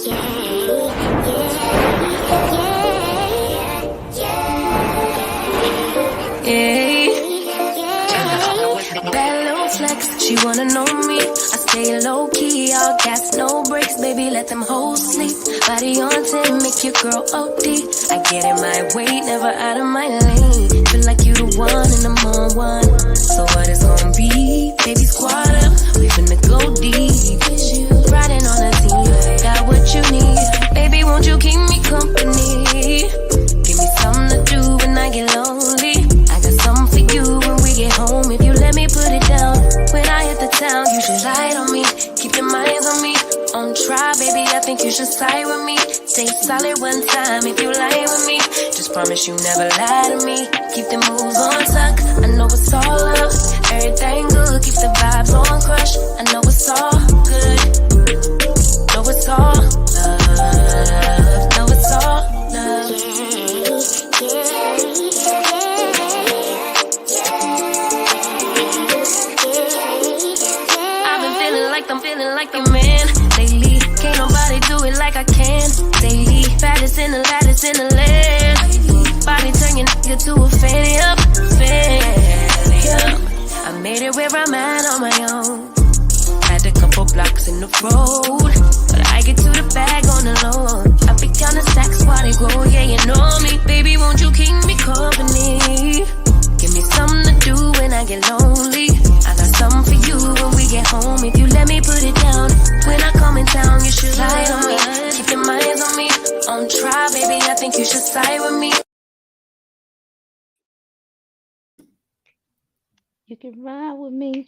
Bad little flex, she wanna know me. I stay low key, all gas, no brakes, baby, let them hoes sleep. Body on 10, make your girl OD. I get in my way, never out of my lane. Feel like you the one and I'm on one. So what it's gonna be? Baby, squad up, we finna go deep. Riding on a team, got what you need. Baby, won't you keep me company? Give me something to do when I get lonely. I got something for you when we get home. If you let me put it down, when I hit the town, you should ride on me. Keep your minds on me. On try, baby, I think you should side with me. Stay solid one time if you lie with me. Just promise you never lie to me. Keep the moves on tuck. I know it's all love. Everything good. Keep the vibes on crush. I know it's all good. Know it's all love. Know it's all love. I've been feeling like I'm feeling like a man lately. Can't nobody do it like I can daily. Fattest in the land. Body turn your nigga to a fanny up. I made it where I'm at on my own. Had a couple blocks in the road, but I get to the bag on the low. I be counting stacks while they grow, yeah, you know me. Baby, won't you keep me company? Give me something to do when I get lonely. I got something for you when we get home. If you let me put it down, when I come in town, you should ride on me. Keep your minds on me. On try, baby, I think you should side with me. You can ride with me.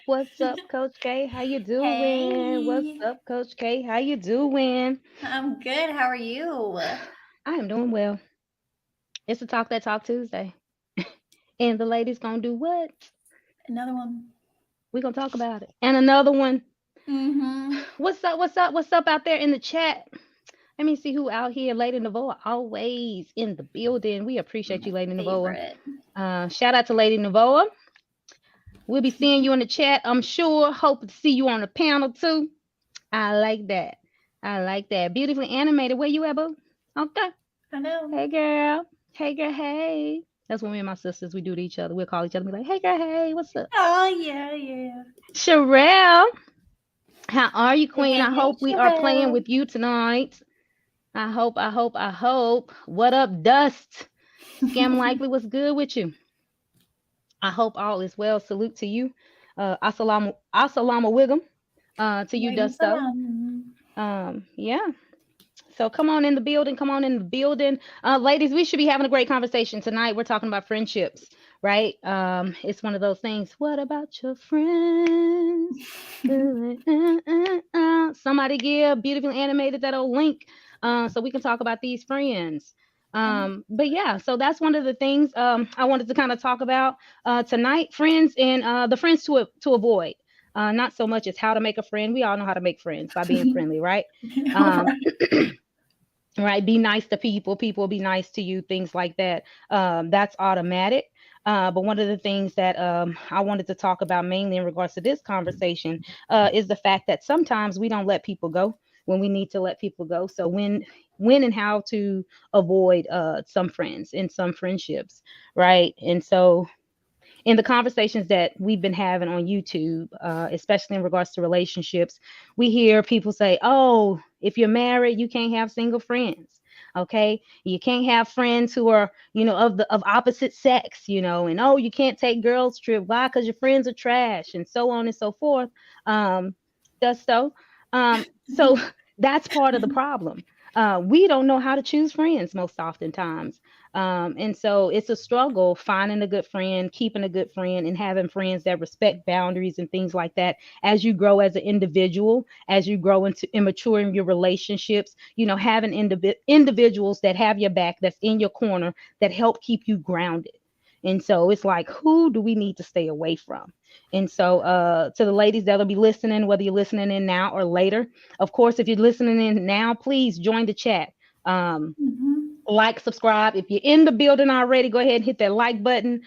What's up, Coach K? How you doing? Hey. What's up, Coach K? How you doing? I'm good. How are you? I am doing well. It's a Talk That Talk Tuesday. And the ladies gonna do what? Another one. We're gonna talk about it. And another one. Mm-hmm. What's up? What's up? What's up out there in the chat? Let me see who out here. Lady Navoa, always in the building. We appreciate you, Lady Navoa. Shout out to Lady Navoa. We'll be seeing you in the chat, I'm sure. Hope to see you on the panel too. I like that. I like that. Beautifully animated. Where you at, boo? Okay. I know. Hey, girl. Hey, girl. Hey. That's what me and my sisters, we do to each other. We'll call each other and be like, hey, girl. Hey, what's up? Oh, yeah. Sherelle. How are you, Queen? Hey, I hope we are playing with you tonight. I hope. What up, Dust? Scam Likely, what's good with you? I hope all is well. Salute to you. Assalamu alaikum to you, Dusto. Yeah. So come on in the building. Ladies, we should be having a great conversation tonight. We're talking about friendships, right? It's one of those things. What about your friends? Somebody give beautifully animated that old link so we can talk about these friends. But yeah, so that's one of the things I wanted to kind of talk about tonight, friends, and the friends to avoid. Not so much as how to make a friend. We all know how to make friends by being friendly, right? Right. Be nice to people. People be nice to you. Things like that. That's automatic. But one of the things that I wanted to talk about mainly in regards to this conversation is the fact that sometimes we don't let people go when we need to let people go. So when and how to avoid some friends and some friendships, right? And so in the conversations that we've been having on YouTube, especially in regards to relationships, we hear people say, oh, if you're married, you can't have single friends. Okay. You can't have friends who are, of opposite sex, and oh, you can't take girls trip. Why? Because your friends are trash and so on and so forth. So that's part of the problem. We don't know how to choose friends most oftentimes. And so it's a struggle finding a good friend, keeping a good friend, and having friends that respect boundaries and things like that. As you grow as an individual, as you grow into and mature in your relationships, having individuals that have your back, that's in your corner, that help keep you grounded. And so it's like, who do we need to stay away from? And so to the ladies that'll be listening, whether you're listening in now or later, of course, if you're listening in now, please join the chat. Like, subscribe. If you're in the building already, go ahead and hit that like button.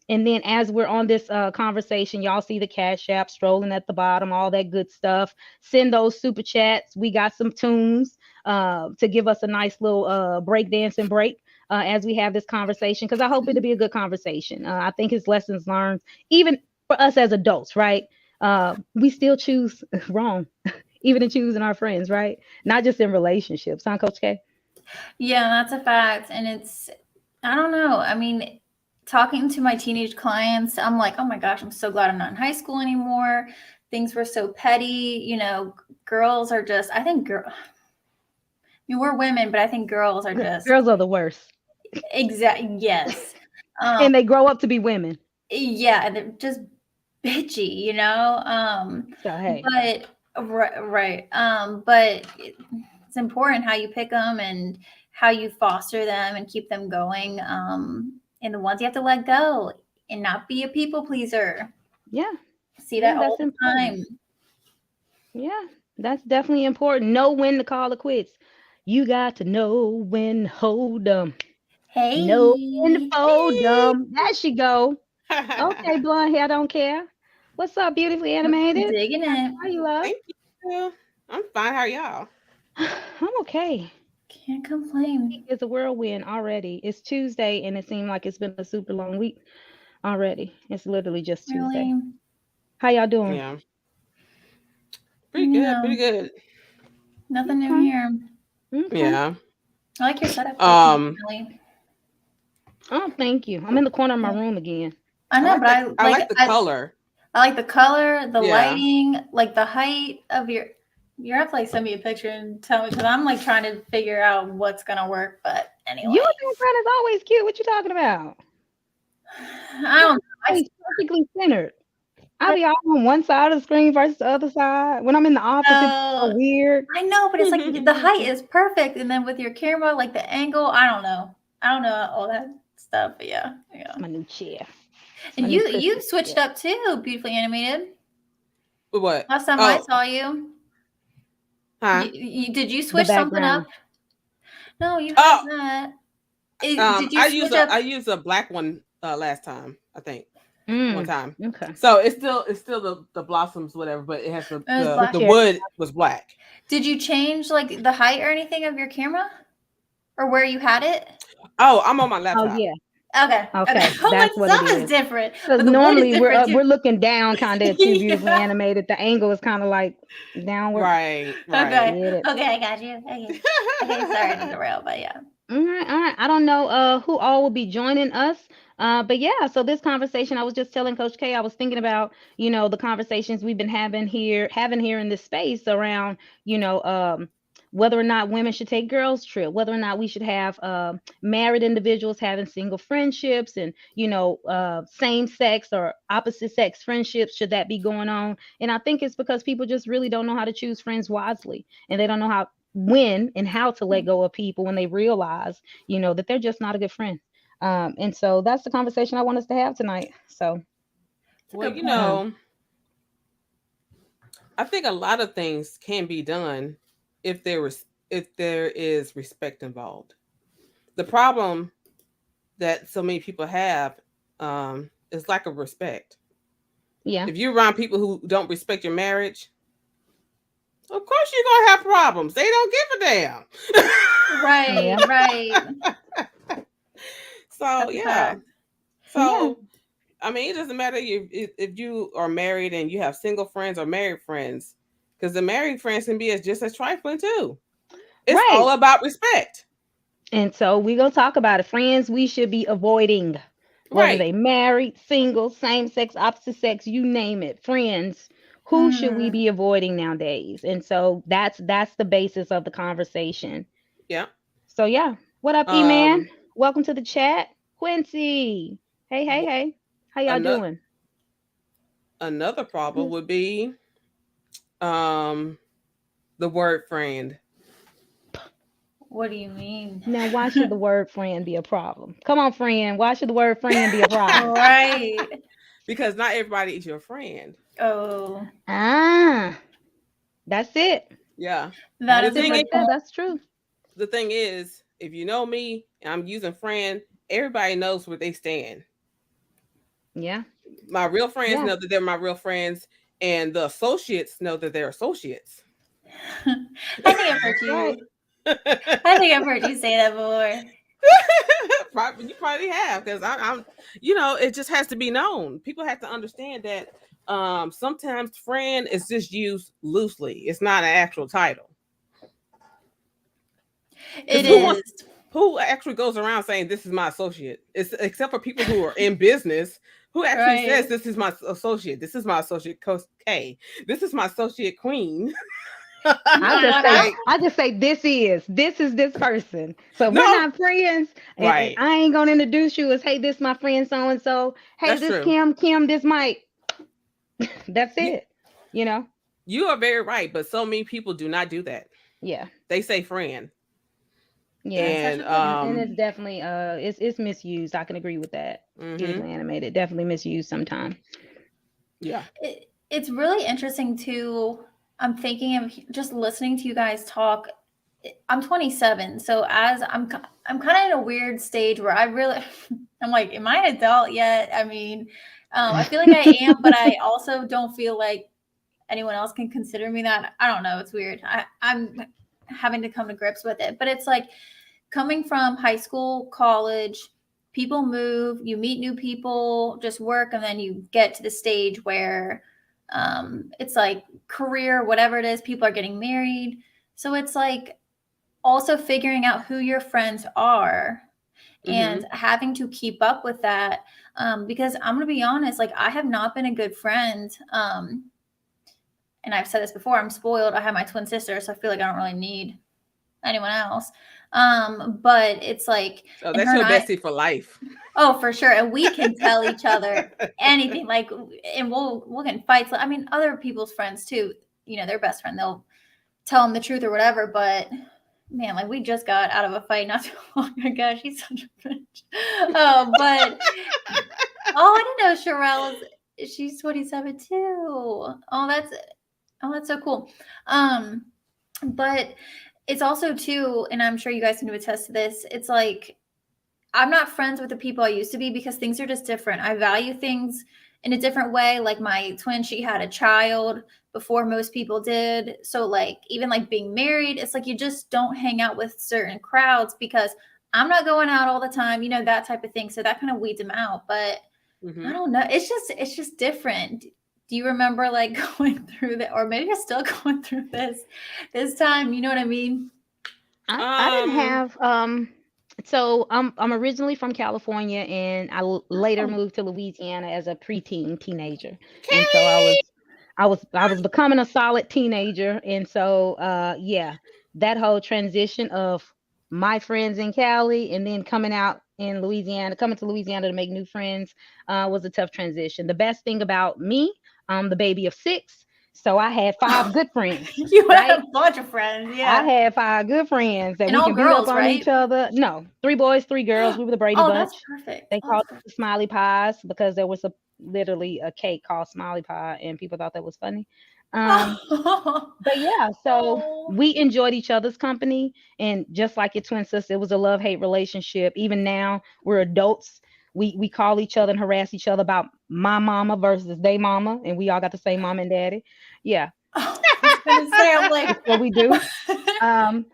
And then as we're on this conversation, y'all see the Cash App strolling at the bottom, all that good stuff. Send those super chats. We got some tunes to give us a nice little break dancing break as we have this conversation, because I hope it'll be a good conversation. I think it's lessons learned, even for us as adults, right? We still choose wrong, even in choosing our friends, right? Not just in relationships, huh, Coach K? Yeah, that's a fact. And it's, I don't know. I mean, talking to my teenage clients, I'm like, oh my gosh, I'm so glad I'm not in high school anymore. Things were so petty. Girls are just, I think, we're women, but I think girls are just, Girls are the worst, yes. and they grow up to be women. Yeah, they're just bitchy, So hey, but right. But it's important how you pick them and how you foster them and keep them going. And the ones you have to let go and not be a people pleaser. yeah, See yeah, that all that's the important. time. Yeah, that's definitely important. Know when to call it quits. You got to know when to hold them. Know when to Hey, fold them. There she go. Okay, Thank blonde hair, don't care. What's up, beautifully animated? digging it. How you love? you. I'm fine. How are y'all? I'm okay. Can't This week complain. is a whirlwind already. It's Tuesday, and it seemed like it's been a super long week already. It's literally just Tuesday. Really, How y'all doing? Yeah, pretty you good. know, Pretty good. nothing new Okay. here. Okay. Yeah. I like your setup though, Um, Ellie. Oh, thank you. I'm in the corner of my room again. I know, but I I like like the I color. I like the color, the Yeah. lighting, like the height of your. You have to like send me a picture and tell me because I'm like trying to figure out what's gonna work. But Your anyway, background is always cute. What you talking about? I don't know. I, Always perfectly centered. I'll be all on one side of the screen versus the other side. When I'm in the office, it's so uh, weird. I know, but it's like the height is perfect, and then with your camera, like the angle, I don't know. I don't know all that stuff, but yeah, yeah. It's my new chair. It's my And new you Christmas switched chair. up too, beautifully animated. What? Last time I Oh, saw you, huh? did you The switch something up? background. No, you had Oh, that. Did you switch I up? used a black one last time. I think one Mm, time. okay. So it's still the blossoms whatever, but it has It was The black. the chair. wood was black. Did you change like the height or anything of your camera or where you had it? Oh, I'm on my Oh laptop. yeah. Okay. Okay. Okay, I'm like, that's what it something's is. different, Because but the wood is normally different too. we're looking down kind of at Too Beautifully Yeah. Animated. The angle is kind of like downward. Right, right. Okay. Get it? Okay, I got you. Okay. Okay, sorry to derail, but yeah. All right, all right. I don't know who all will be joining us. But yeah, so this conversation, I was just telling Coach K, I was thinking about, the conversations we've been having here in this space around, whether or not women should take girls trip, whether or not we should have married individuals having single friendships and, same sex or opposite sex friendships, should that be going on? And I think it's because people just really don't know how to choose friends wisely, and they don't know when and how to let go of people when they realize, that they're just not a good friend. And so that's the conversation I want us to have tonight. So, It's a Well, good point. I think a lot of things can be done if there is respect involved. The problem that so many people have is lack of respect. yeah, If you're around people who don't respect your marriage, of course you're gonna have problems. They don't give a damn. Right, yeah, right. So That's a yeah. fact. yeah. So I mean, it doesn't matter if you are married and you have single friends or married friends, because the married friends can be just as trifling too. It's Right. all about respect. And so we're going to talk about it. Friends we should be avoiding, whether Right. they married, single, same sex, opposite sex, you name it. Friends, who should we Hmm. be avoiding nowadays? And so that's the basis of the conversation. Yeah. So yeah, what up, E-Man? Um. Welcome to the chat. Quincy. Hey, hey, hey. How y'all Another doing? another problem Good. would be um the word friend. What do you mean? Now, why should the word friend be a problem? Come on, friend. Why should the word friend be a problem? Right. Because not everybody is your friend. Oh, Ah, that's it. Yeah. that The That's is a it thing good is, right there. point. That's true. if you know me and I'm using friend, everybody knows where they stand. Yeah. My real friends Yeah. know that they're my real friends, and the associates know that they're associates. I think I've heard That's right. you. I think I've heard you say that before. Probably, you probably have, because I'm, it just has to be known. People have to understand that sometimes friend is just used loosely. It's not an actual title. Because It is. who actually goes around saying this is my associate? It's except for people who are in business who actually says Right. this is my associate. This is my associate K. This is my associate Queen. I No, just and say, Like, I, I just say this is this person. So if we're no, not friends, and right. I ain't gonna introduce you as, hey, this my friend so and so. Hey, That's this true. Kim, this Mike. That's You it. You know? you are very right, but so many people do not do that. Yeah. They say friend. Yeah. that's such And a good And it's point. definitely it's misused. I can agree with that. mhm, Digitally animated, definitely misused sometimes. yeah. It's really interesting too. I'm thinking of just listening to you guys talk. I'm 27, so as I'm kind of in a weird stage where I really I'm like, am I an adult yet? I mean, I feel like I am, but I also don't feel like anyone else can consider me that. I don't know. It's weird. I'm having to come to grips with it, but it's like coming from high school, college, people move, you meet new people, just work, and then you get to the stage where it's like career, whatever it is, people are getting married. So it's like also figuring out who your friends are and Mhm. having to keep up with that. Because I'm going to be honest, like I have not been a good friend. And I've said this before, I'm spoiled. I have my twin sister, so I feel like I don't really need anyone else. But it's like, So and that's her and your I, bestie for life. oh, for sure. And we can tell each other anything, like, and we'll get in fights. I mean, other people's friends too, their best friend, they'll tell them the truth or whatever. But man, like we just got out of a fight not too long ago. She's such a bitch. But oh, I didn't know she's 27 too. Oh, that's so cool. Um, but it's also too, and I'm sure you guys can attest to this. It's like I'm not friends with the people I used to be because things are just different. I value things in a different way. Like my twin, she had a child before most people did. So like even like being married, it's like you just don't hang out with certain crowds because I'm not going out all the time, that type of thing. So that kind of weeds them out. But I Mhm. don't know. It's just different. Do you remember like going through that, or maybe you're still going through this time? You know what I mean? I didn't Um. have so I'm originally from California, and later Oh, moved to Louisiana as a preteen teenager. And so Kelly. I was becoming a solid teenager. And so yeah, that whole transition of my friends in Cali and then coming to Louisiana to make new friends was a tough transition. The best thing about me, I'm the baby of six, so I had five good friends, you had right? a bunch of friends, I yeah, had five good friends that and we all could beat up girls, on each right? other. No, three boys, three girls. We were the Brady Oh, that's Bunch. perfect. They Oh, that's called us perfect. the Smiley Pies because there was literally a cake called Smiley Pie, and people thought that was funny. Um, Oh, but yeah, so oh, we enjoyed each other's company, and just like your twin sister, it was a love hate relationship. Even now, we're adults. We call each other and harass each other about my mama versus they mama, and we all got the same mom and daddy. Yeah, oh, I was gonna say, I'm like, it's what we do. um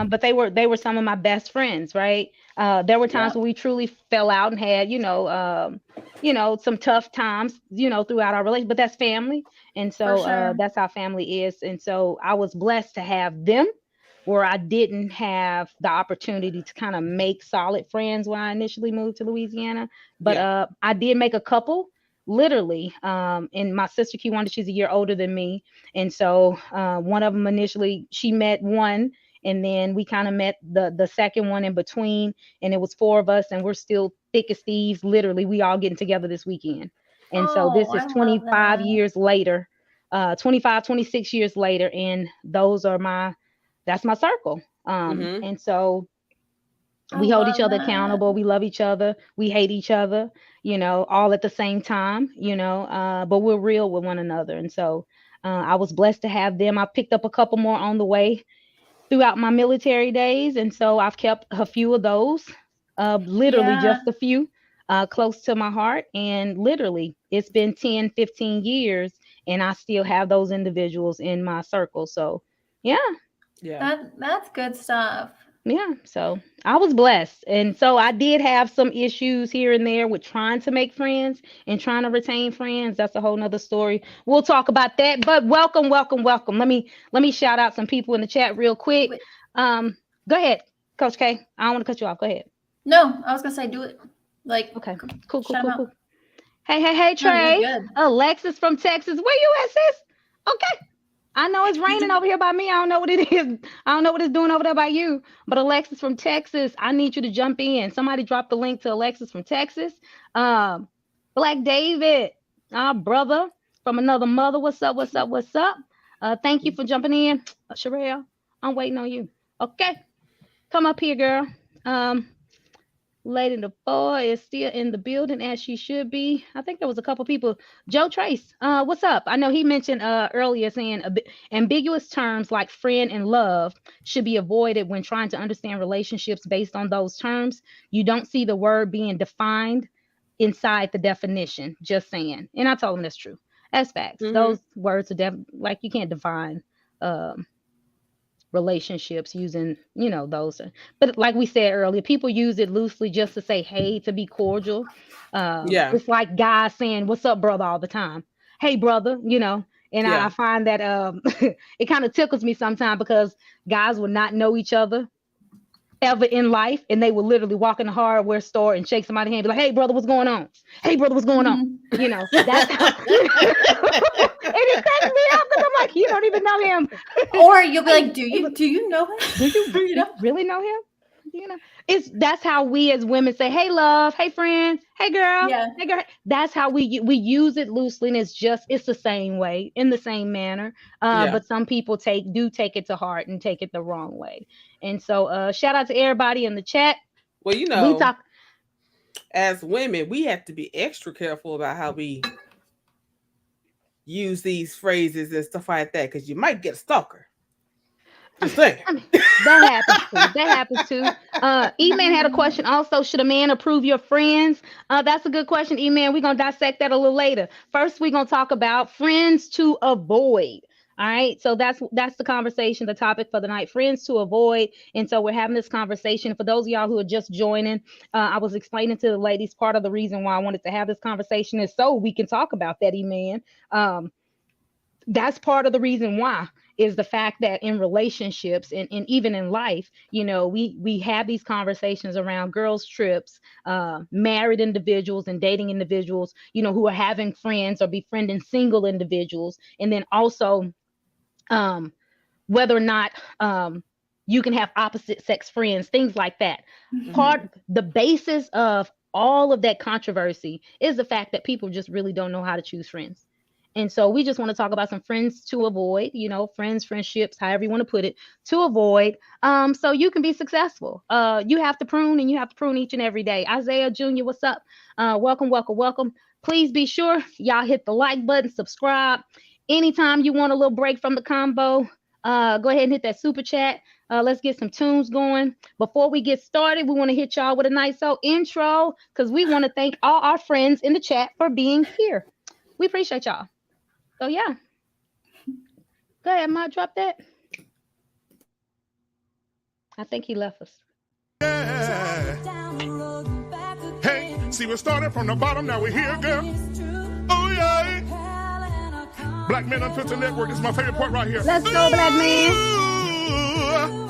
but they were some of my best friends, right? There were yeah, times when we truly fell out and had some tough times throughout our relationship, but that's family. And for so sure. that's how family is. And so I was blessed to have them where I didn't have the opportunity to kind of make solid friends when I initially moved to Louisiana. But Yeah. I did make a couple, literally. And my sister Kiwanda, she's a year older than me, and so one of them initially, she met one, and then we kind of met the second one in between, and it was four of us, and we're still thick as thieves. Literally, we all getting together this weekend. And so Oh, this is I love 25 that. years later, 25, 26 years later, and that's my circle. Mhm. And so I we hold each love other that. accountable, we love each other, we hate each other, all at the same time, but we're real with one another. And so I was blessed to have them. I picked up a couple more on the way throughout my military days, and so I've kept a few of those, literally Yeah. just a few. close to my heart. And literally, it's been 10, 15 years, and I still have those individuals in my circle. So, yeah. Yeah. That's good stuff. Yeah, so I was blessed. And so I did have some issues here and there with trying to make friends and trying to retain friends. That's a whole nother story. We'll talk about that. But welcome, welcome, welcome. Let me shout out some people in the chat real quick. Wait. Go ahead, Coach K. I don't want to cut you off. Go ahead. No, I was gonna say do it. Like, Okay. Cool, shut 'em cool, out. cool. Hey, Trey. you're good. Alexis from Texas. Where you at, sis? Okay. I know it's raining over here by me. I don't know what it is. I don't know what it's doing over there by you. But Alexis from Texas, I need you to jump in. Somebody drop the link to Alexis from Texas. Black David, our brother from another mother. What's up? What's up? What's up? Thank you for jumping in. Sherelle, I'm waiting on you. Okay. Come up here, girl. Lady DeFoe is still in the building as she should be. I think there was a couple people. Joe Trace, what's up? I know he mentioned earlier saying ambiguous terms like friend and love should be avoided when trying to understand relationships based on those terms. You don't see the word being defined inside the definition. Just saying. And I told him that's true. That's facts. Mhm. Those words are like you can't define relationships using those, but like we said earlier, people use it loosely just to say hey, to be cordial. Yeah. It's like guys saying what's up brother all the time. Hey brother, and Yeah. I find that it kind of tickles me sometimes because guys will not know each other ever in life, and they will literally walk in the hardware store and shake somebody's hand and be like, hey brother, what's going on? Hey brother, what's going on? That's how and it cracks me up because I'm like, you don't even know him. Or you'll be like, do you know him? Do you really know him? That's how we as women say, hey love, hey friend, hey girl, Yeah. hey girl. That's how we use it loosely, and it's the same way, in the same manner. Yeah. But some people take it to heart and take it the wrong way. And so shout out to everybody in the chat. Well, We talk as women, we have to be extra careful about how we use these phrases and stuff like that, because you might get a stalker. Just saying. That happens too. E-Man had a question also. Should a man approve your friends? That's a good question, E-Man. We're gonna dissect that a little later. First, we're gonna talk about friends to avoid. All right, so that's the conversation, the topic for the night, friends to avoid. And so we're having this conversation. For those of y'all who are just joining, I was explaining to the ladies part of the reason why I wanted to have this conversation is so we can talk about that, E-Man. That's part of the reason why, is the fact that in relationships and even in life, we have these conversations around girls' trips, married individuals and dating individuals, who are having friends or befriending single individuals. And then also whether or not you can have opposite sex friends, things like that. Mhm. The basis of all of that controversy is the fact that people just really don't know how to choose friends. And so we just want to talk about some friends to avoid, friendships, however you want to put it, to avoid, so you can be successful. You have to prune, and you have to prune each and every day. Isaiah Jr., what's up? Welcome, welcome, welcome. Please be sure y'all hit the like button, subscribe. Anytime you want a little break from the combo, go ahead and hit that super chat. Let's get some tunes going. Before we get started, we want to hit y'all with a nice intro, because we want to thank all our friends in the chat for being here. We appreciate y'all. So yeah, go ahead, Ma, drop that. I think he left us. Yeah. Hey, see, we started from the bottom, now we're here, girl. Oh yeah. Black Men Unfiltered Network is my favorite part right here. Let's go, Black Man. Ooh,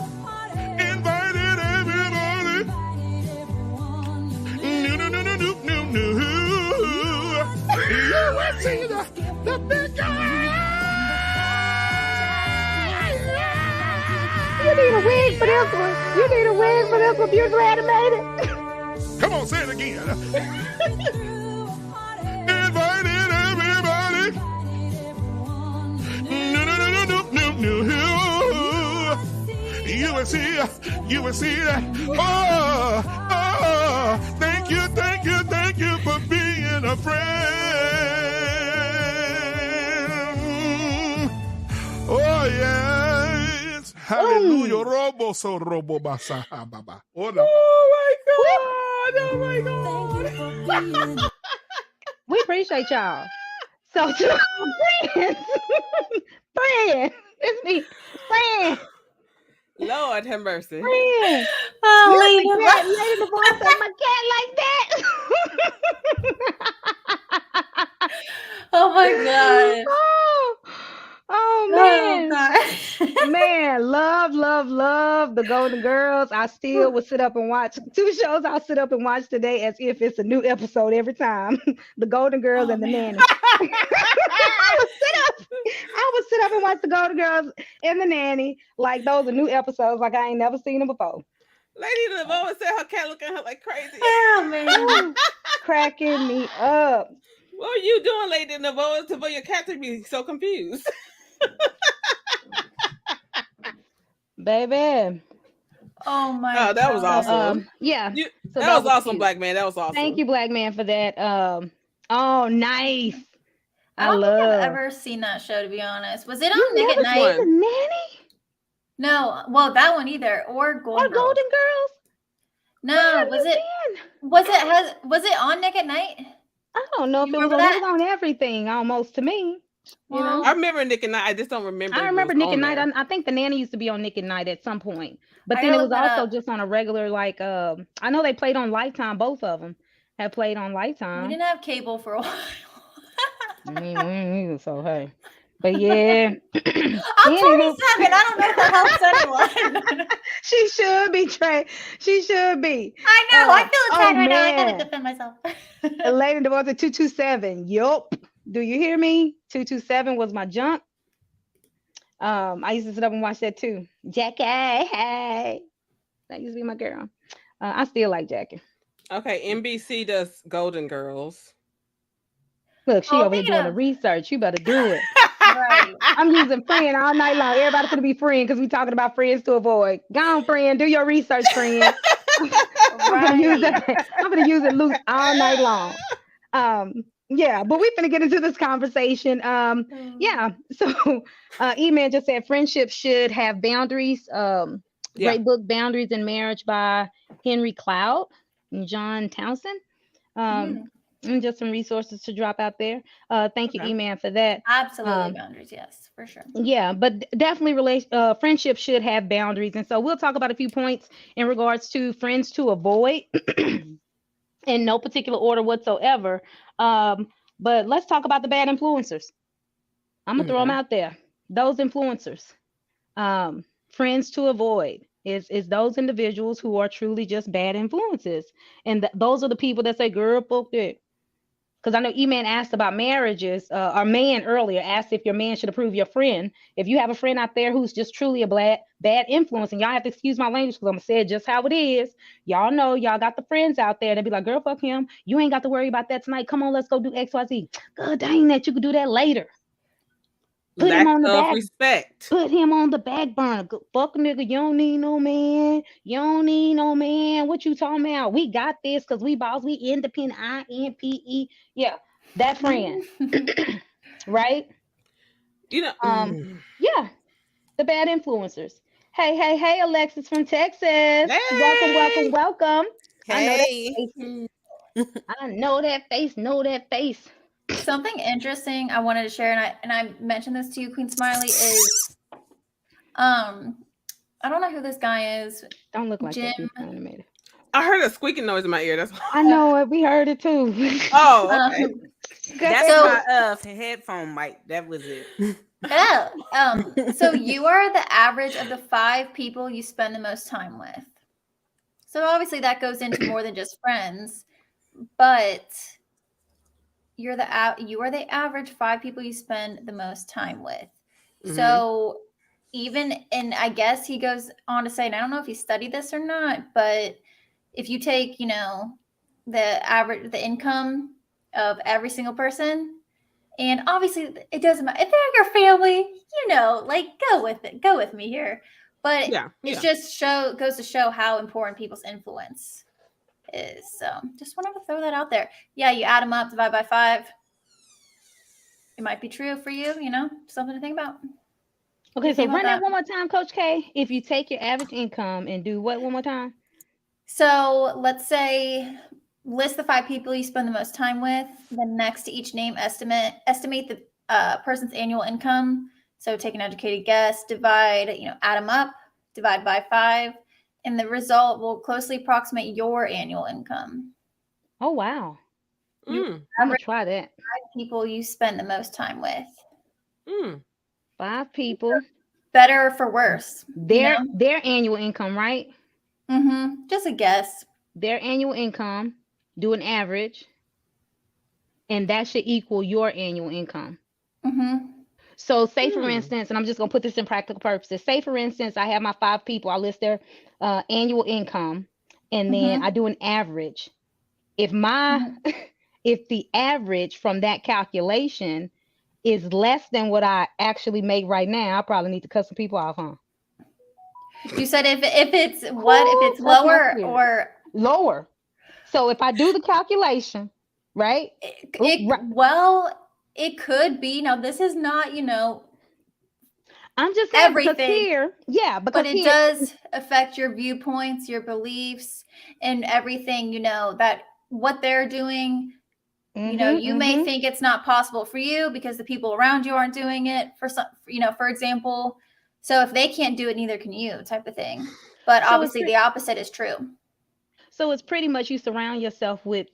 invited everybody. No. You will see the big guy. You need a wig for this one. You need a wig for this one. Beautiful animated. Come on, say it again. Invited everybody. No. You will see that. Oh, thank you for being a friend. Oh, yes. Hallelujah. Robo so robo basa baba. Oh, no. Oh my Oh my God. We appreciate y'all. So to our friends, friend, it's me, friend, Lord have mercy. friend. Oh, Not Lady the cat, lady the boy said my cat like that. Oh my gosh. oh, oh Oh man. god. Man, love the Golden Girls. I still would sit up and watch two shows. I'll sit up and watch today as if it's a new episode every time. The Golden Girls Oh and the man. Nanny. I would sit up and watch the Golden Girls and the Nanny like those are new episodes, like I ain't never seen them before. Lady DeVoe said her cat looking at her like crazy. Oh man. Cracking me up. What were you doing, Lady DeVoe, for your cat to be so confused? Baby. Oh my Oh, that was god. awesome. Yeah. So that was awesome, cute. Black Man. That was awesome. Thank you, Black Man, for that. Oh, nice. I don't think I've ever seen that show, to be honest. Was it on Nick at Never Night? seen the Nanny No, well, that one either. Or or Golden Girls. Golden Girls? No, Where have was you it? been? Was it on Nick at Night? I don't know if You it was remember on. that? It was on everything almost to me. You know, I remember Nick and Night. I just don't remember. I remember Nick at Night. I think the Nanny used to be on Nick at Night at some point, but I then it gotta was look that also up. just on a regular like. I know they played on Lifetime. Both of them had played on We Lifetime. didn't have cable for a while. I mean, we ain't either, so hey, but yeah. I'm 27. Anywho. I don't know if that helps anyone. She should be trained. She should be. I know. I feel attacked right now. I man. gotta defend myself. Lady Divorce at 227. Yup. Do you hear me? 227 was my junk. I used to sit up and watch that too. Jackie, hey. That used to be my girl. I still like Jackie. Okay, NBC does Golden Girls. Look, she Oh, over here doing the research. You better do it. Right. I'm using friend all night long. Everybody's gonna be friend because we talking about friends to avoid. Go on, friend. Do your research, friend. I'm gonna use that. I'm gonna use it loose all night long. Yeah, but we're gonna get into this conversation. Yeah. So E-Man just said friendship should have boundaries. Great book, Boundaries in Marriage by Henry Cloud and John Townsend. And just some resources to drop out there. Thank you, E-Man, for that. Absolutely boundaries, yes, for sure. Yeah, but definitely friendship should have boundaries. And so we'll talk about a few points in regards to friends to avoid in no particular order whatsoever. But let's talk about the bad influencers. I'm gonna throw them out there. Those influencers, friends to avoid is those individuals who are truly just bad influences. And those are the people that say, girl, fuck that. Because I know E-Man asked about marriages. Our man earlier asked if your man should approve your friend. If you have a friend out there who's just truly a bad influence, and y'all have to excuse my language because I'm going to say it just how it is. Y'all know, y'all got the friends out there that be like, girl, fuck him. You ain't got to worry about that tonight. Come on, let's go do XYZ. God dang that, you could do that later. Put him on the back. Respect. Put him on the back burner. Fuck nigga, you don't need no man. You don't need no man. What you talking about? We got this because we boss. We independent. INPE. Yeah, that friend. Right? You know. Yeah, the bad influencers. Hey, Alexis from Texas. Hey. Welcome. Hey. I know that face. Know that face. Something interesting I wanted to share, and I mentioned this to you, Queen Smiley, is I don't know who this guy is. Don't look like Jim. that. Animated. I heard a squeaking noise in my ear. That's I know it. We heard it too. Oh, okay. That's my headphone mic. That was it. So you are the average of the 5 people you spend the most time with. So obviously that goes into more than just friends, but you are the average 5 people you spend the most time with. So even, and I guess he goes on to say, and I don't know if he studied this or not, but if you take, the income of every single person, and obviously it doesn't matter if they're your family, go with me here. But it just goes to show how important people's influence is. So just wanted to throw that out there. Yeah, you add them up, divide by 5. It might be true for you, something to think about. Okay, so run that one more time, Coach K. If you take your average income and do what one more time? So let's say list the 5 people you spend the most time with. Then next to each name, estimate the person's annual income. So take an educated guess, divide, add them up, divide by 5, and the result will closely approximate your annual income. Oh wow. Mm. I'm gonna try that. 5 people you spend the most time with. Mm. 5 people. Better or for worse, Their annual income, right? Just a guess. Their annual income, do an average, and that should equal your annual income. So say for instance, and I'm just gonna put this in practical purposes. Say for instance, I have my 5 people. I list their annual income, and then I do an average. If if the average from that calculation is less than what I actually make right now, I probably need to cut some people off, huh? You said if it's what? If it's lower or lower. So if I do the calculation, right? Well, it could be. Now this is not, I'm just saying everything. Because it does affect your viewpoints, your beliefs, and everything, that what they're doing. You may think it's not possible for you because the people around you aren't doing it for some, for example. So if they can't do it, neither can you, type of thing. But obviously the opposite is true. So it's pretty much you surround yourself with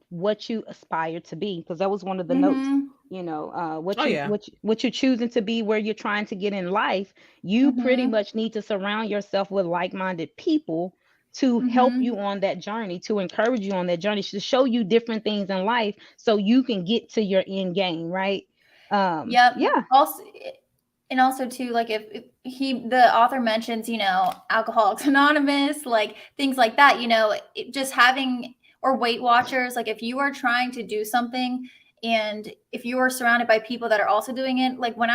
what you aspire to be, because that was one of the notes, what you're choosing to be, where you're trying to get in life. You pretty much need to surround yourself with like-minded people to help you on that journey, to encourage you on that journey, to show you different things in life so you can get to your end game, right? Also too, like if the author mentions, Alcoholics Anonymous, like things like that, just having, or Weight Watchers, like if you are trying to do something and if you are surrounded by people that are also doing it, like when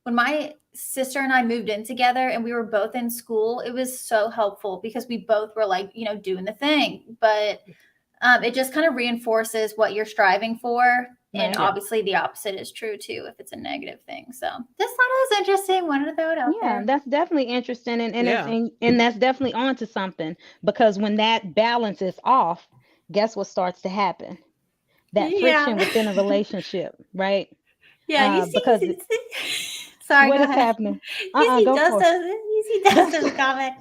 my sister and I moved in together and we were both in school, it was so helpful because we both were like, doing the thing, but it just kind of reinforces what you're striving for. And obviously the opposite is true too, if it's a negative thing. So this thought was interesting. Wanted to throw it out there. That's definitely interesting. And that's definitely onto something, because when that balance is off, guess what starts to happen? That friction within a relationship, right? Yeah, you see, because sorry, what is happening? You see Dustin's comment.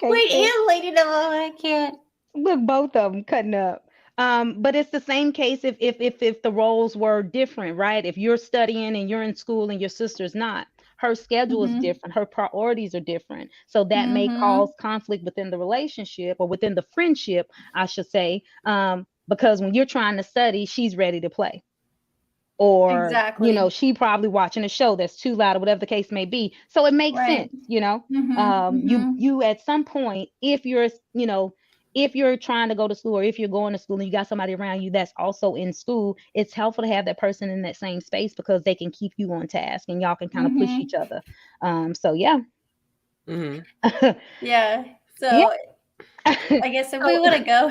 Wait, and Lady Nemo, I can't. Look, both of them cutting up. But it's the same case if the roles were different, right? If you're studying and you're in school and your sister's not, her schedule is different, her priorities are different. So that may cause conflict within the relationship, or within the friendship, I should say. Because when you're trying to study, she's ready to play. Or she probably watching a show that's too loud, or whatever the case may be. So it makes sense, you at some point, if you're trying to go to school, or if you're going to school and you got somebody around you that's also in school, it's helpful to have that person in that same space, because they can keep you on task and y'all can kind of push each other. So So I guess if we want to go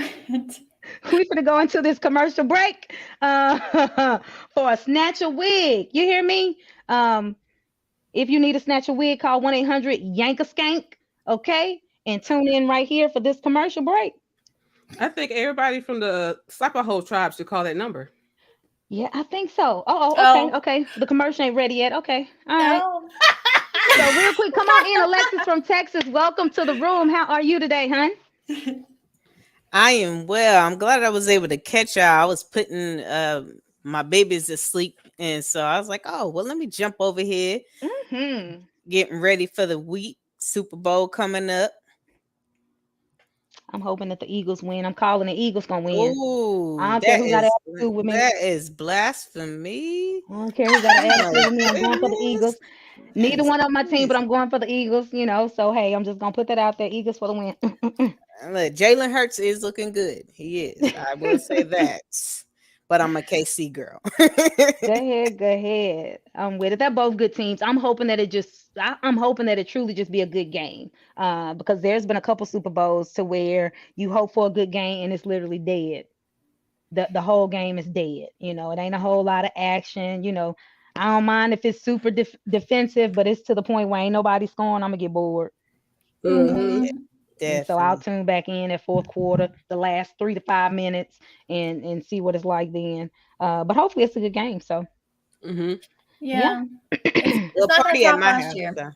we're going to go into this commercial break for a snatch a wig. You hear me? If you need a snatch a wig, call 1-800-YANK-A-SKANK. Okay? And tune in right here for this commercial break. I think everybody from the Slapaho tribe should call that number. Yeah, I think so. Okay. The commercial ain't ready yet. Okay. All right. So real quick, come on in, Alexis from Texas. Welcome to the room. How are you today, hon? I am well. I'm glad I was able to catch y'all. I was putting my babies to sleep, and so I was like, oh, well, let me jump over here. Getting ready for the week. Super Bowl coming up. I'm hoping that the Eagles win. I'm calling the Eagles gonna win. Ooh, I don't care who got an attitude with me. That is blasphemy. I don't care who got an attitude with me. I'm going for the Eagles. Neither one of my team, but I'm going for the Eagles, So hey, I'm just gonna put that out there. Eagles for the win. Look, Jalen Hurts is looking good. He is. I will say that. But I'm a KC girl. Go ahead. I'm with it. They're both good teams. I'm hoping that it truly just be a good game. Because there's been a couple Super Bowls to where you hope for a good game and it's literally dead. The whole game is dead. It ain't a whole lot of action. I don't mind if it's super defensive, but it's to the point where ain't nobody scoring. I'm gonna get bored. Yeah. And so I'll tune back in at fourth quarter, the last 3 to 5 minutes, and see what it's like then. But hopefully it's a good game. So Yeah. It's Well, not gonna party at top my last house. year.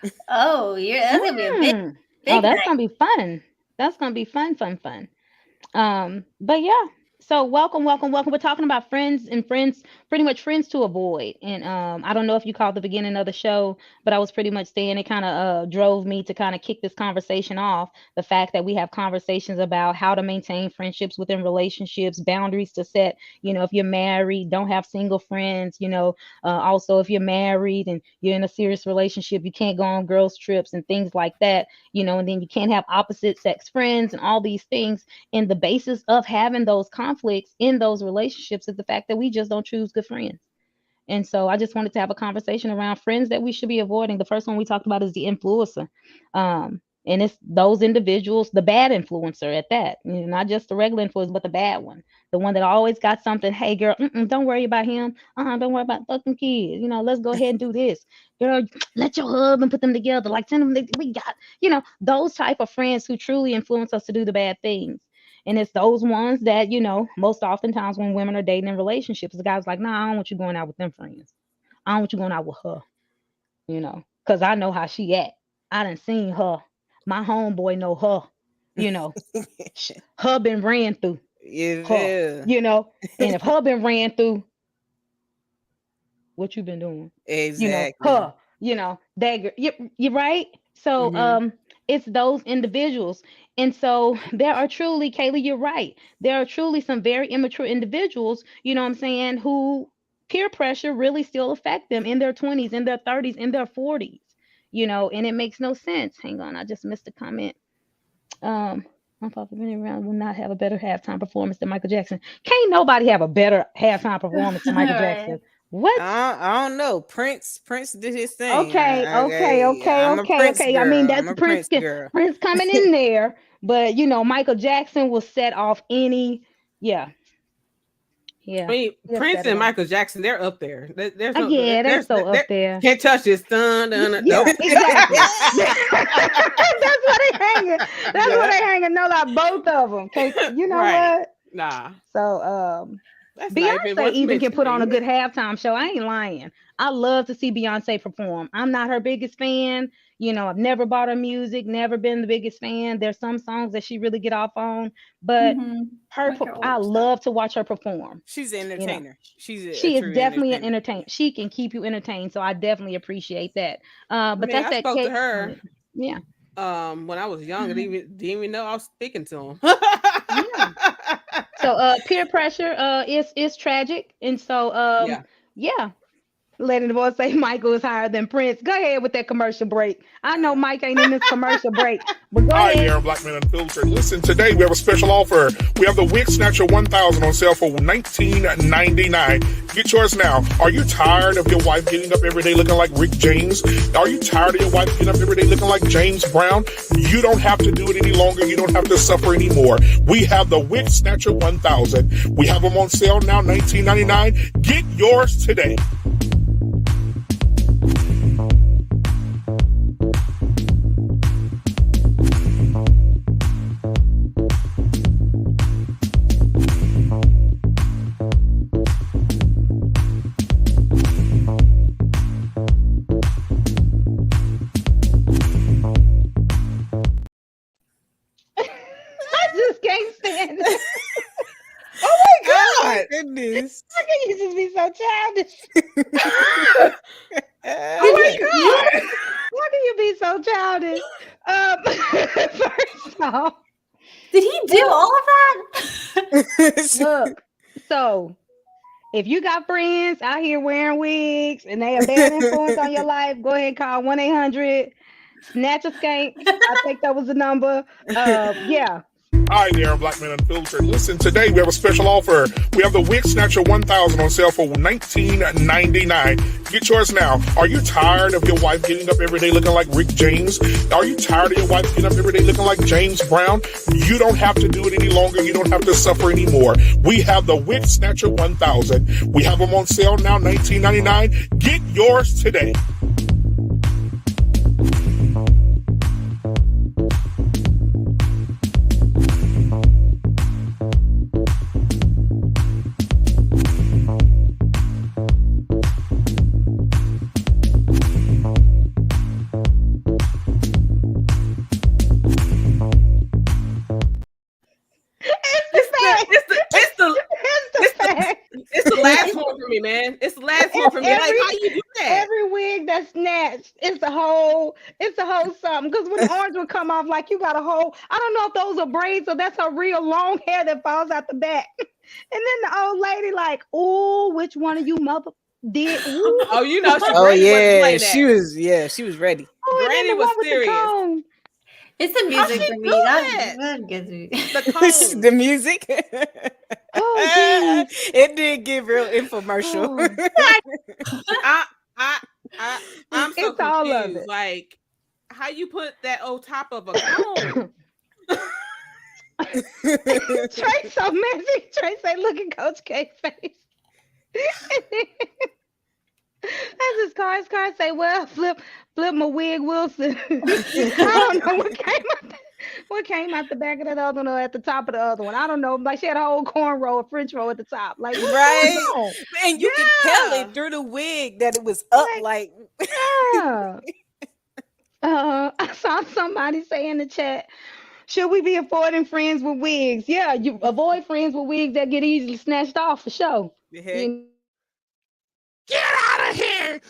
So. Oh, yeah, that's gonna be a big, Mm. big Oh, that's night. gonna be fun. That's gonna be fun. But yeah. So welcome. We're talking about friends and friends, pretty much friends to avoid. And I don't know if you caught the beginning of the show, but I was pretty much saying it kind of drove me to kind of kick this conversation off. The fact that we have conversations about how to maintain friendships within relationships, boundaries to set. If you're married, don't have single friends. Also if you're married and you're in a serious relationship, you can't go on girls trips and things like that. And then you can't have opposite sex friends and all these things. And the basis of having those conflicts in those relationships is the fact that we just don't choose good friends. And so I just wanted to have a conversation around friends that we should be avoiding. The first one we talked about is the influencer. And it's those individuals, the bad influencer at that, not just the regular influencer, but the bad one, the one that always got something. Hey, girl, don't worry about him. Don't worry about fucking kids. Let's go ahead and do this. Girl, let your husband put them together. Like, send them, we got, those type of friends who truly influence us to do the bad things. And it's those ones that, most oftentimes when women are dating in relationships, the guy's like, nah, I don't want you going out with them friends. I don't want you going out with her, because I know how she act. I done seen her. My homeboy know her, her been ran through. Her, and if her been ran through, what you been doing? Exactly. Her, that you're right. So it's those individuals. And so there are truly, Kaylee, you're right. There are truly some very immature individuals, who peer pressure really still affect them in their 20s, in their 30s, in their 40s, and it makes no sense. Hang on, I just missed a comment. My Papa Benny Brown will not have a better halftime performance than Michael Jackson. Can't nobody have a better halftime performance than Michael Jackson. What? I don't know. Prince did his thing. Okay. I'm a Prince girl. I mean, that's I'm a Prince girl. Prince coming in there, but Michael Jackson will set off any. Yeah. I mean, Prince and Michael Jackson, they're up there. There's no, they're so up there. Can't touch this. Dun. Yeah, exactly. That's what they hanging. That's what they hanging. No, like both of them. You know right. what? Nah. So Beyonce even can put on a good halftime show. I ain't lying. I love to see Beyonce perform. I'm not her biggest fan. I've never bought her music, never been the biggest fan. There's some songs that she really get off on, but I love to watch her perform. She's an entertainer. She is definitely an entertainer. She can keep you entertained. So I definitely appreciate that. But that's I spoke to her. Yeah. When I was young, I didn't even know I was speaking to him. Yeah. So peer pressure is tragic. And so yeah. Letting the boy say Michael is higher than Prince. Go ahead with that commercial break. I know Mike ain't in this commercial break, but go ahead. Hi there, Black Men Unfiltered. Listen, today we have a special offer. We have the Wig Snatcher 1000 on sale for $19.99. Get yours now. Are you tired of your wife getting up every day looking like Rick James? Are you tired of your wife getting up every day looking like James Brown? You don't have to do it any longer. You don't have to suffer anymore. We have the Wig Snatcher 1000. We have them on sale now, $19.99. Get yours today. Goodness. Look at you just be so childish. Oh my God. Why do you be so childish? First off, did he do all of that? Look, so if you got friends out here wearing wigs and they are bad influence on your life, go ahead and call 1-800 Snatch a Skank. I think that was the number. Yeah. Hi there, Black Men Unfiltered. Listen, today we have a special offer. We have the Wig Snatcher 1000 on sale for $19.99. Get yours now. Are you tired of your wife getting up every day looking like Rick James? Are you tired of your wife getting up every day looking like James Brown? You don't have to do it any longer. You don't have to suffer anymore. We have the Wig Snatcher 1000. We have them on sale now, $19.99. Get yours today. me, man. It's the last one for me. Like, how you do that? Every wig that's snatched, it's a whole something. Because when the orange would come off, like you got a whole, I don't know if those are braids or that's her real long hair that falls out the back. And then the old lady like, oh, which one of you mother did? Ooh. Oh, you know, Oh yeah, she was ready. Oh, and then Granny the was one with the serious. cone. It's the music she for me. do That gets me. The cone. The music. Oh, geez. It did get real infomercial. I'm so It's all of confused. it. Like, how you put that on top of a cone? Trey so messy. Trey say, look at Coach K's face. That's his car. His car say, well, flip my wig, Wilson. I don't know what came out the back of that other one or at the top of the other one. I don't know. Like she had a whole cornrow, a French roll at the top. Like what's Right. going on? And you could tell it through the wig that it was up like Yeah. I saw somebody say in the chat, should we be avoiding friends with wigs? Yeah, you avoid friends with wigs that get easily snatched off for sure. Heck. Get out of here!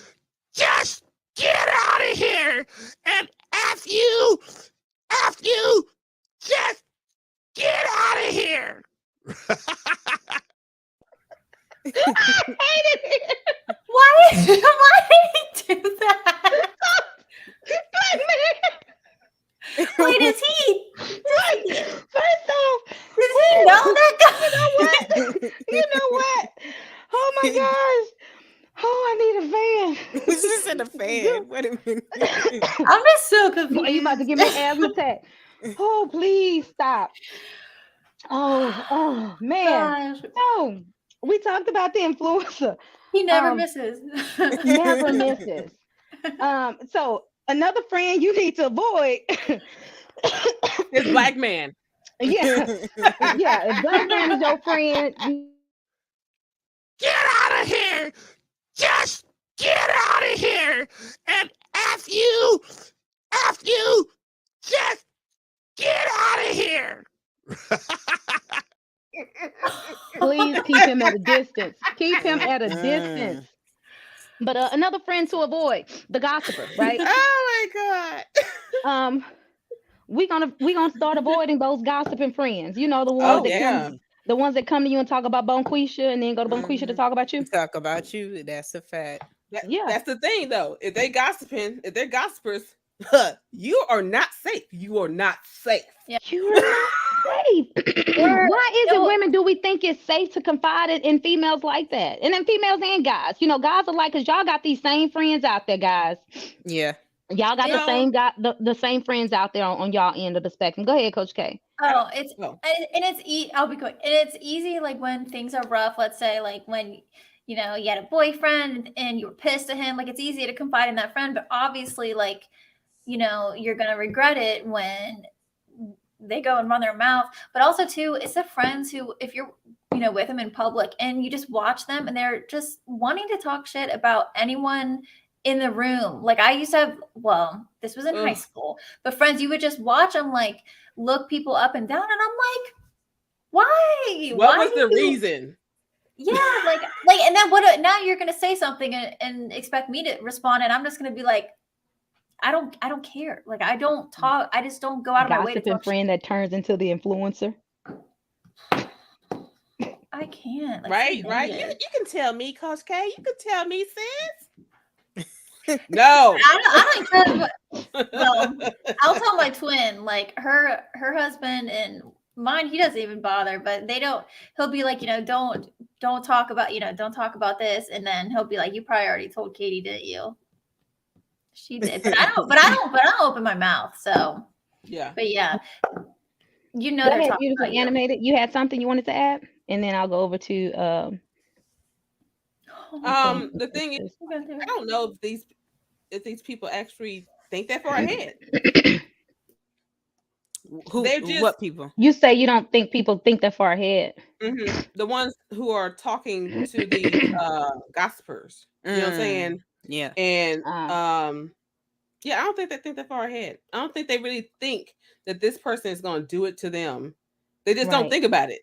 Just get out of here! And F you, just get out of here! I hated it. Why did he do that? Wait, is he? First off, Does he know that guy? you know what? Oh my gosh. Oh, I need a fan. Was this in a fan? Wait a minute. I'm just so confused. Are you about to give me an asthma attack? Oh, please stop. Oh man. Gosh. No, we talked about the influencer. He never Um, misses. Never misses. So another friend you need to avoid. This black man. Yeah. If black man is your friend, Get out of here! Just get out of here! And F you, just get out of here! please keep him at a distance. Keep him at a distance. But another friend to avoid, the gossiper, right? Oh my God. We're gonna start avoiding those gossiping friends. You know, the ones the ones that come to you and talk about Bonquisha and then go to Bonquisha to talk about you. Talk about you. That's a fact. That's the thing, though. If they're gossipers, you are not safe. You are not safe. Yeah. You're not safe. Why is it women do we think it's safe to confide in females like that? And then females and guys. You know, guys are like, because y'all got these same friends out there, guys. Yeah. Y'all got the same friends out there on y'all end of the spectrum. Go ahead, Coach K. I'll be quick. And it's easy, like when things are rough. Let's say, like when you had a boyfriend and you were pissed at him. Like it's easy to confide in that friend, but obviously, like you're gonna regret it when they go and run their mouth. But also, too, it's the friends who, if you're with them in public and you just watch them and they're just wanting to talk shit about anyone in the room. Like I used to have, this was in high school, but friends, you would just watch them like look people up and down, and I'm like, why? What was the reason? Yeah, like, and then now you're gonna say something and expect me to respond, and I'm just gonna be like, I don't care. Like I don't talk. I just don't go out of my way to talk. Friend that turns into the influencer. I can't. Like, right. You can tell me, Coach K. You can tell me, sis. No, I don't care. Well, I'll tell my twin, like her husband and mine. He doesn't even bother, but they don't. He'll be like, don't talk about, don't talk about this, and then he'll be like, you probably already told Katie, didn't you? She did, but I don't open my mouth. So yeah, but yeah, they're talking beautiful about animated. You had something you wanted to add, and then I'll go over to the thing is, I don't know if these people actually think that far ahead. What people? You say you don't think people think that far ahead. Mm-hmm. The ones who are talking to the gossipers. You know what I'm saying? Yeah. And I don't think they think that far ahead. I don't think they really think that this person is going to do it to them. They just don't think about it.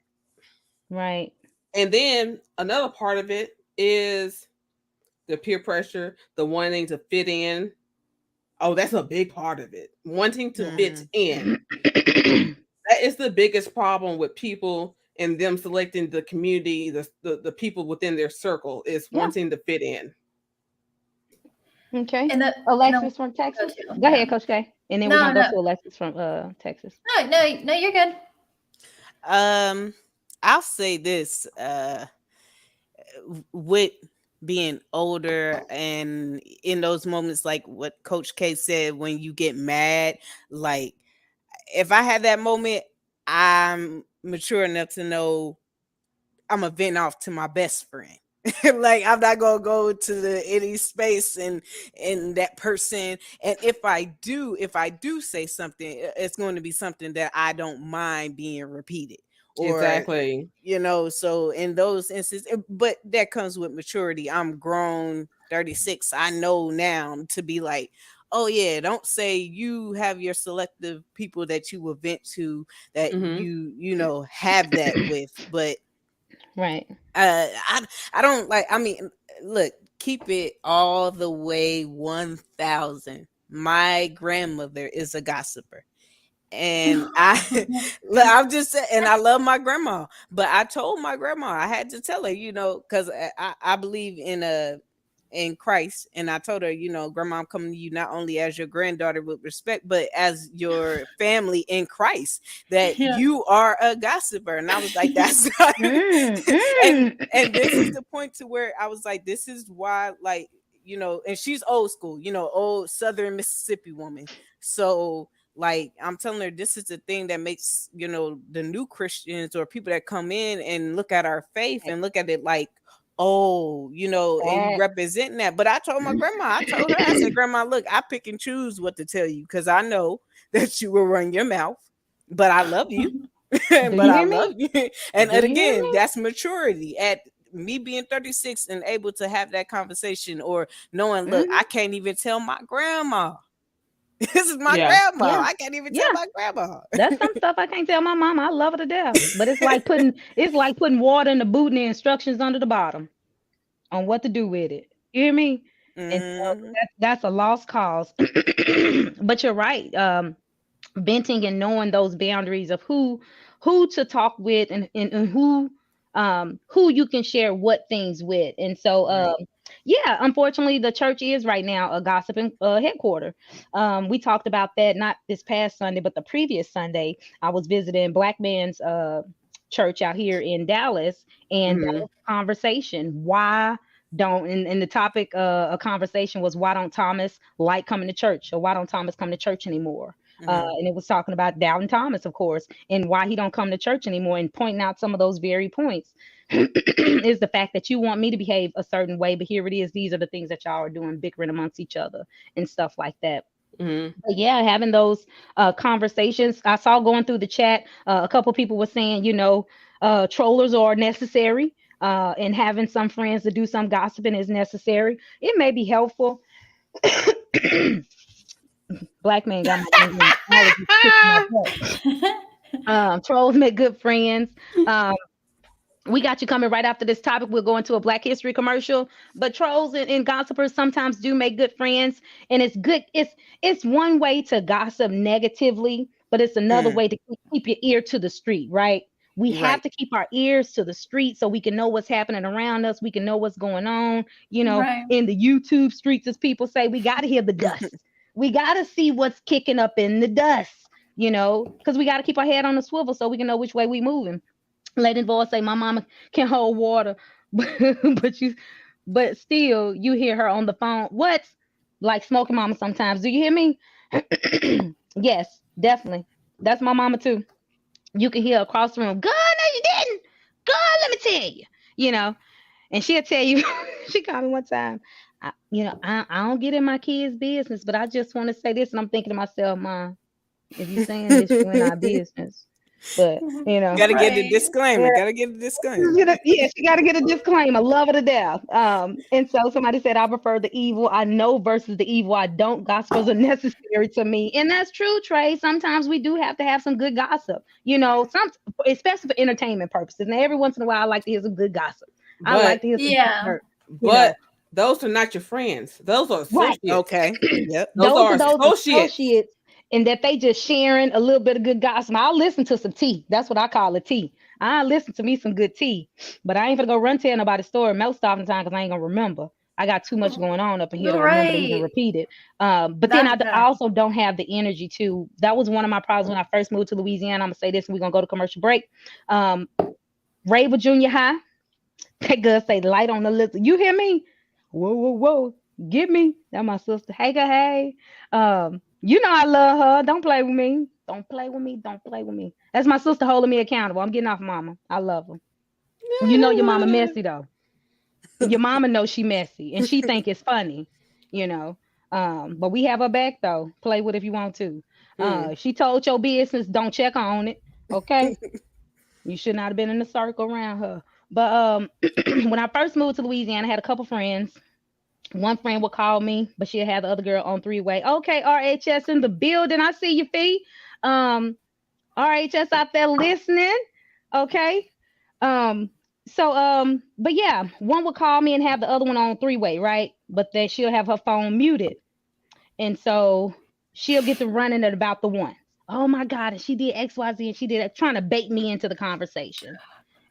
Right. And then another part of it is the peer pressure, the wanting to fit in. Oh, that's a big part of it. Wanting to fit in. That is the biggest problem with people and them selecting the community, the people within their circle is wanting to fit in. Okay. And Alexis from Texas. Go ahead, Coach K. And then we're gonna go to Alexis from Texas. No, you're good. I'll say this, with being older and in those moments, like what Coach K said, when you get mad, like if I had that moment, I'm mature enough to know I'm a vent off to my best friend. Like I'm not gonna go to any space and that person. And if I do say something, it's going to be something that I don't mind being repeated. Or, exactly. So in those instances, but that comes with maturity. I'm grown, 36. I know now to be like, oh yeah, don't say you have your selective people that you will vent to, that you have that with, but right. I don't like, I mean, look, keep it all the way 1000. My grandmother is a gossiper. And I'm just saying, and I love my grandma, but I told my grandma, I had to tell her, because I believe in Christ. And I told her, grandma, I'm coming to you not only as your granddaughter with respect, but as your family in Christ, that you are a gossiper. And I was like, that's not and this is the point to where I was like, this is why, like, and she's old school, old Southern Mississippi woman. So like I'm telling her, this is the thing that makes, the new Christians or people that come in and look at our faith and look at it like, oh, and you representing that. But I told my grandma, I said, Grandma, look, I pick and choose what to tell you because I know that you will run your mouth, but I love you. Love you. And again, that's maturity at me being 36 and able to have that conversation, or knowing, look, I can't even tell my grandma. This is my grandma. I can't even tell my grandma. That's some stuff I can't tell my mama. I love her to death. But it's like putting water in the boot and the instructions under the bottom on what to do with it. You hear me? And so that's a lost cause. But you're right. Venting and knowing those boundaries of who to talk with and who you can share what things with. And so unfortunately the church is right now a gossiping headquarter. We talked about that not this past Sunday but the previous Sunday. I was visiting Black Man's church out here in Dallas, and that was a conversation. Why don't, and the topic a conversation was, why don't Thomas like coming to church, or why don't Thomas come to church anymore? And it was talking about Doubting Thomas, of course, and why he don't come to church anymore, and pointing out some of those very points. Is the fact that you want me to behave a certain way, but here it is, these are the things that y'all are doing, bickering amongst each other and stuff like that. But yeah, having those conversations. I saw going through the chat, a couple people were saying, trollers are necessary, and having some friends to do some gossiping is necessary. It may be helpful. Black man got my trolls make good friends. We got you coming right after this topic. We'll go into a Black History commercial. But trolls and gossipers sometimes do make good friends, and it's good. It's one way to gossip negatively, but it's another way to keep your ear to the street, right? We have to keep our ears to the street so we can know what's happening around us. We can know what's going on, in the YouTube streets, as people say. We got to hear the dust. We got to see what's kicking up in the dust, because we got to keep our head on the swivel so we can know which way we moving. Lady voice say, my mama can hold water, but still you hear her on the phone. What? Like smoking mama sometimes. Do you hear me? Yes, definitely. That's my mama too. You can hear across the room, God, no, you didn't. God, let me tell you, and she'll tell you, she called me one time. I don't get in my kids' business, but I just want to say this. And I'm thinking to myself, Mom, if you're saying this, you're in our business. But gotta get the disclaimer. Gotta get the disclaimer. She gotta get a disclaimer. Love her to death. And so somebody said, I prefer the evil I know versus the evil I don't. Gospels are necessary to me, and that's true, Trey. Sometimes we do have to have some good gossip. Especially for entertainment purposes. Now, every once in a while, I like to hear some good gossip. I like But to hear some Yeah. hurt. but those are not your friends. Those are Right. associates. Okay. Yep. Those are associates. And that they just sharing a little bit of good gossip. I'll listen to some tea. That's what I call it, tea. I listen to me some good tea, but I ain't gonna go run tell nobody's story most often the time because I ain't gonna remember. I got too much going on up in here to remember to even Right. repeat it. But then That's a I fact. also don't have the energy to. That was one of my problems when I first moved to Louisiana. I'm gonna say this, and we're gonna go to commercial break. Raver Junior High. That girl say light on the list. You hear me? Whoa, whoa, whoa. Get me. That my sister. Hey, girl, hey. You know I love her. Don't play with me. Don't play with me. Don't play with me. That's my sister holding me accountable. I'm getting off mama. I love her. You know your mama messy though. Your mama knows she messy and she think it's funny, you know. But we have her back though. Play with if you want to. If she told your business, don't check on it. Okay. You should not have been in the circle around her. But when I first moved to Louisiana, I had a couple friends. One friend would call me, but she'd have the other girl on three-way. Okay, RHS in the building. I see you, Fee. RHS out there listening. Okay. But yeah, one would call me and have the other one on three-way, right? But then she'll have her phone muted. And so she'll get to running at about the one. Oh my God, and she did XYZ and she did it, trying to bait me into the conversation.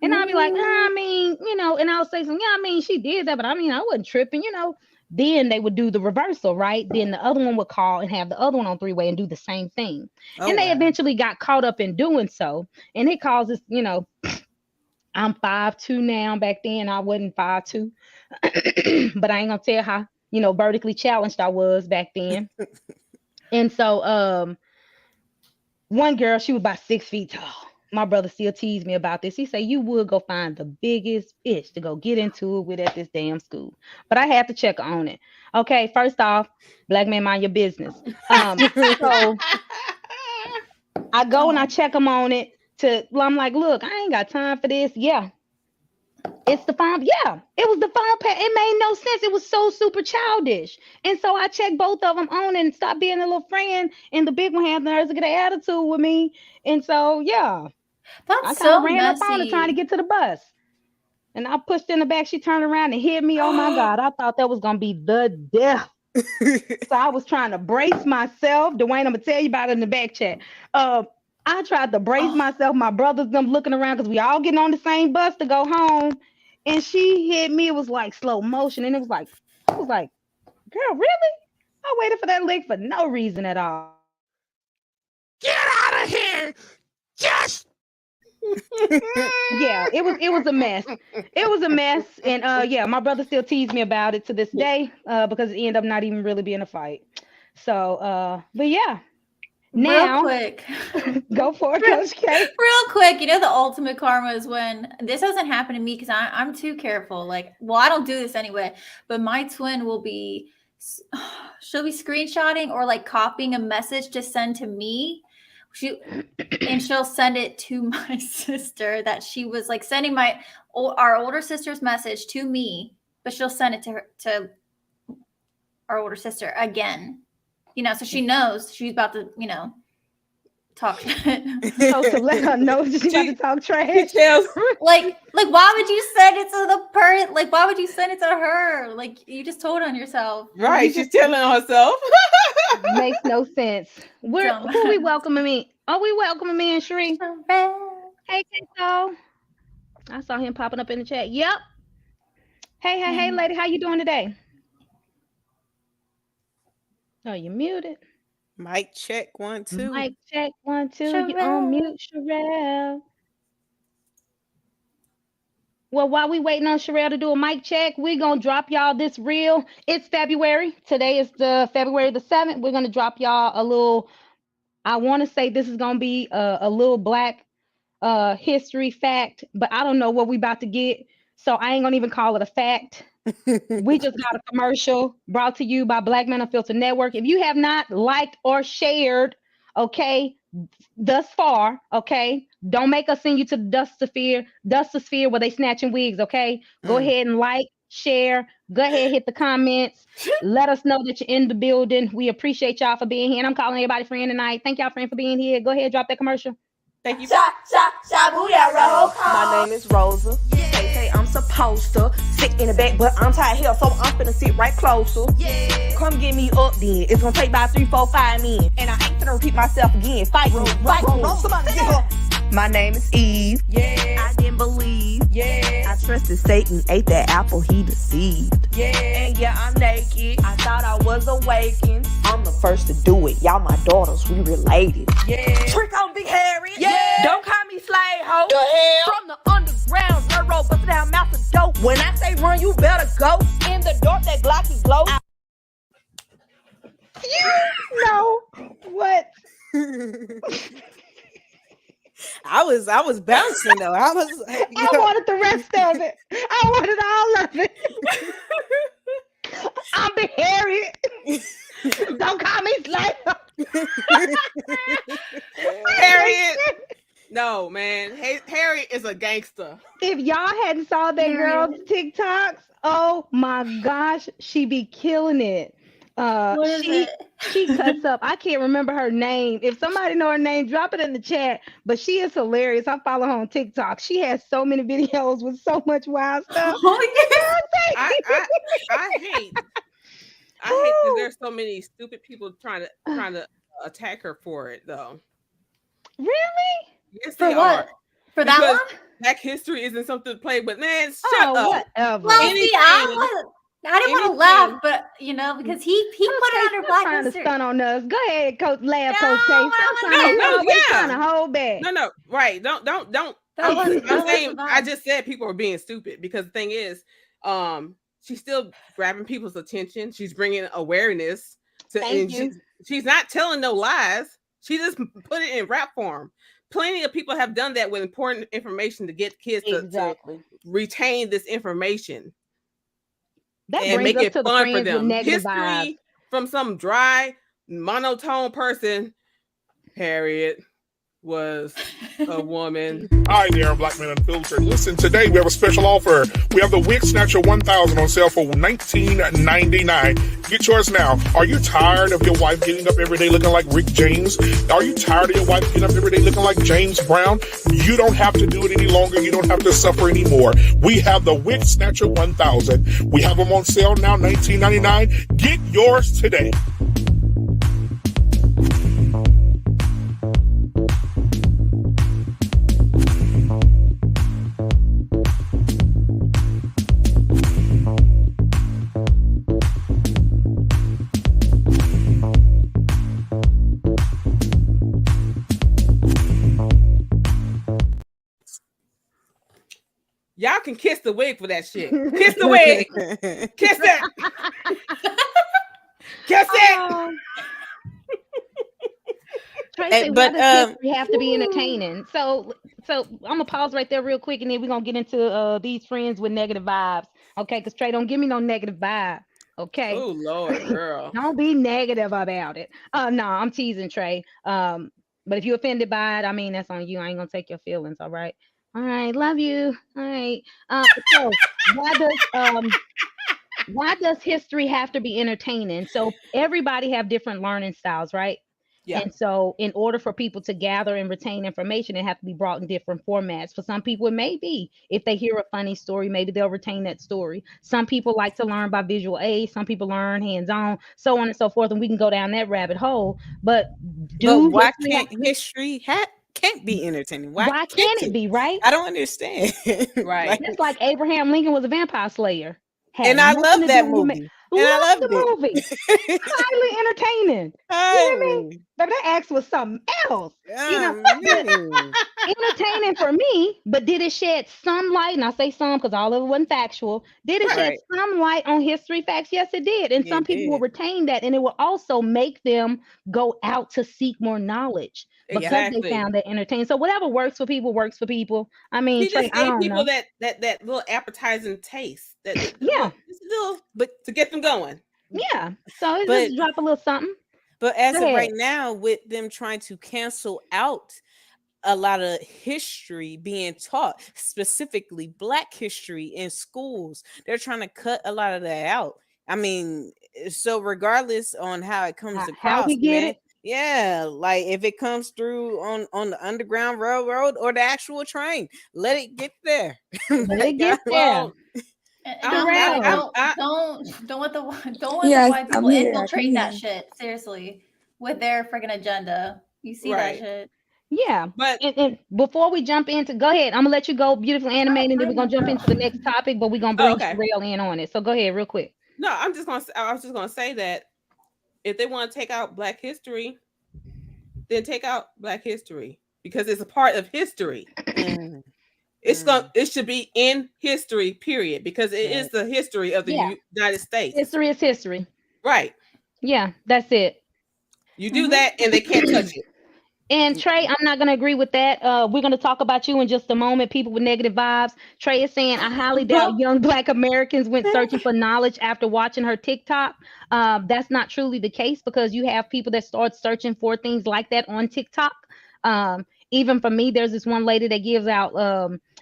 And I'll be like, I mean, you know, and I'll say something, yeah, I mean, she did that, but I mean, I wasn't tripping, you know. Then they would do the reversal, right? Then the other one would call and have the other one on three-way and do the same thing. And they eventually got caught up in doing so. And it causes, you know, I'm 5'2" now. Back then I wasn't 5'2", but I ain't gonna tell how, you know, vertically challenged I was back then. And so one girl, she was about 6 feet tall. My brother still teased me about this. He said, you would go find the biggest fish to go get into it with at this damn school. But I had to check on it. Okay, first off, black man, mind your business. So I go and I check them on it. I'm like, look, I ain't got time for this. Yeah. It's the phone. Yeah, it was the phone pad. It made no sense. It was so super childish. And so I checked both of them on and stopped being a little friend. And the big one had the nerves to get an attitude with me. And so, yeah. That's I so ran up on her messy. trying to get to the bus. And I pushed in the back. She turned around and hit me. Oh my God. I thought that was going to be the death. So I was trying to brace myself. Dwayne, I'm going to tell you about it in the back chat. I tried to brace myself. My brothers, them looking around because we all getting on the same bus to go home. And she hit me. It was like slow motion. And I was like, girl, really? I waited for that lick for no reason at all. Get out of here! Just Yeah, it was a mess. It was a mess. And yeah, my brother still teased me about it to this day because it ended up not even really being a fight. So but yeah. Now, real quick. Go for it, Coach K. Real quick, you know, the ultimate karma is when this doesn't happen to me because I'm too careful. Like, well, I don't do this anyway, but my twin will be, she'll be screenshotting or like copying a message to send to me. She'll send it to my sister that she was like sending our older sister's message to me, but she'll send it to our older sister again. You know, so she knows she's about to, you know, talk shit. So to let her know she's about to talk trash. Like, why would you send it to the person? Like, why would you send it to her? Like, you just told on yourself. Right, she's telling herself. Makes no sense. Who are we welcoming in? Are we welcoming in, Sheree? Hey, Kenzo. I saw him popping up in the chat. Yep. Hey, lady, how you doing today? Oh, you muted. Mic check 1 2. Mic check 1 2. You on mute, Sherelle. Well, while we waiting on Sherelle to do a mic check, we're gonna drop y'all this reel. It's February. Today is the February the 7th. We're gonna drop y'all a little. I want to say this is gonna be a little Black history fact, but I don't know what we about to get, so I ain't gonna even call it a fact. We just got a commercial brought to you by Black Men Unfiltered Network. If you have not liked or shared, okay, thus far, okay, don't make us send you to the dustosphere where they snatching wigs, okay? Go ahead and like, share, go ahead, hit the comments. Let us know that you're in the building. We appreciate y'all for being here. And I'm calling everybody friend tonight. Thank y'all, friend, for being here. Go ahead, drop that commercial. Thank you. My name is Rosa. Say, I'm supposed to sit in the back, but I'm tired of hell, so I'm finna sit right closer. Yeah. Come get me up then. It's gonna take about 3, 4, 5 minutes. And I ain't finna repeat myself again. Fight me. Somebody get her. My name is Eve. Yeah. I didn't believe. Yeah. I trusted Satan, ate that apple, he deceived. Yeah. And yeah, I'm naked. I thought I was awakened. I'm the first to do it. Y'all my daughters, we related. Yeah. Trick on Big Harry. Yeah. Don't call me slave hoe. The hell? From the underground railroad, bust down mouth of dope. When I say run, you better go. In the dark, that Glocky glow. You know what? I was bouncing though. I was like, I wanted the rest of it. I wanted all of it. I'm Big Harriet. Don't call me slave. Harriet. No, man. Harriet is a gangster. If y'all hadn't saw that girl's TikToks, oh my gosh, she be killing it. She cuts up. I can't remember her name. If somebody know her name, drop it in the chat. But she is hilarious. I follow her on TikTok. She has so many videos with so much wild stuff. Oh, I hate that there's so many stupid people trying to attack her for it though. Really? Yes, For they what? are. For that Because one? Black history isn't something to play, but man, shut up. Whatever. Well, Anything- see, I didn't want to laugh, but because he put it under Black trying history. to stun on us. Go ahead, Coach. Laugh, No, Coach K. I Stop wasn't. trying to, No, always yeah. trying to hold back. No, right. Don't. That I'm wasn't saying the I vibe. just said people are being stupid because the thing is, she's still grabbing people's attention. She's bringing awareness to. Thank you. She's not telling no lies. She just put it in rap form. Plenty of people have done that with important information to get kids to retain this information. That and brings make us it to the fun for friends with them. negative History vibes. from some dry, monotone person. Harriet was a woman. Hi there, Black Men Unfiltered. Listen, today we have a special offer. We have the Wig Snatcher 1000 on sale for $19.99. Get yours now. Are you tired of your wife getting up every day looking like Rick James? Are you tired of your wife getting up every day looking like James Brown? You don't have to do it any longer. You don't have to suffer anymore. We have the Wig Snatcher 1000. We have them on sale now, $19.99. Get yours today. Y'all can kiss the wig for that shit. Kiss the wig. Kiss it. Kiss it. Tracy, why does history have to be entertaining? So I'm gonna pause right there real quick, and then we're gonna get into these friends with negative vibes. Okay, because Trey, don't give me no negative vibe. Okay. Oh Lord, girl. Don't be negative about it. No, I'm teasing, Trey. But if you're offended by it, I mean that's on you. I ain't gonna take your feelings. All right. All right, love you. All right. So why does history have to be entertaining? So everybody have different learning styles, right? Yeah. And so in order for people to gather and retain information, it have to be brought in different formats. For some people, it may be if they hear a funny story, maybe they'll retain that story. Some people like to learn by visual aid. Some people learn hands-on, so on and so forth. And we can go down that rabbit hole. But why can't history can't be entertaining? Why can't it be, right? I don't understand. Right. It's like Abraham Lincoln was a vampire slayer. And I love that movie. And I loved the movie. Highly entertaining. You know what I mean? But that act was something else. Entertaining for me, but did it shed some light? And I say some because all of it wasn't factual. Did it shed some light on history facts? Yes, it did. And some people will retain that, and it will also make them go out to seek more knowledge because they found that entertaining. So whatever works for people works for people. I mean, he just gave people that little appetizing taste. That little, but to get them going. Yeah. So it's just drop a little something. But as of right now, with them trying to cancel out a lot of history being taught, specifically Black history in schools, they're trying to cut a lot of that out. I mean, so regardless on how it comes across, how we get it, Yeah, like if it comes through on the underground railroad or the actual train, let it get there. Let it Like, get there. Well, And I'm like, Sherelle. don't let the Yes, white I'm people here. I can infiltrate that hear. shit. Seriously, with their freaking agenda. You see that right. shit? Yeah. But And before we jump into, go ahead. I'm gonna let you go, beautifully animated, and then we're Bring gonna them jump up. into the next topic. But we're gonna oh, bring okay. Sherelle in on it. So go ahead, real quick. No, I was just gonna say that if they want to take out Black history, then take out Black history because it's a part of history. mm, It should be in history, period, because it is right. the history of the Yeah. United States. History is history. Right. Yeah, that's it. You do that and they can't touch it. And Trey, I'm not going to agree with that. We're going to talk about you in just a moment. People with negative vibes. Trey is saying, I highly doubt young Black Americans went searching for knowledge after watching her TikTok. That's not truly the case because you have people that start searching for things like that on TikTok. Even for me, there's this one lady that gives out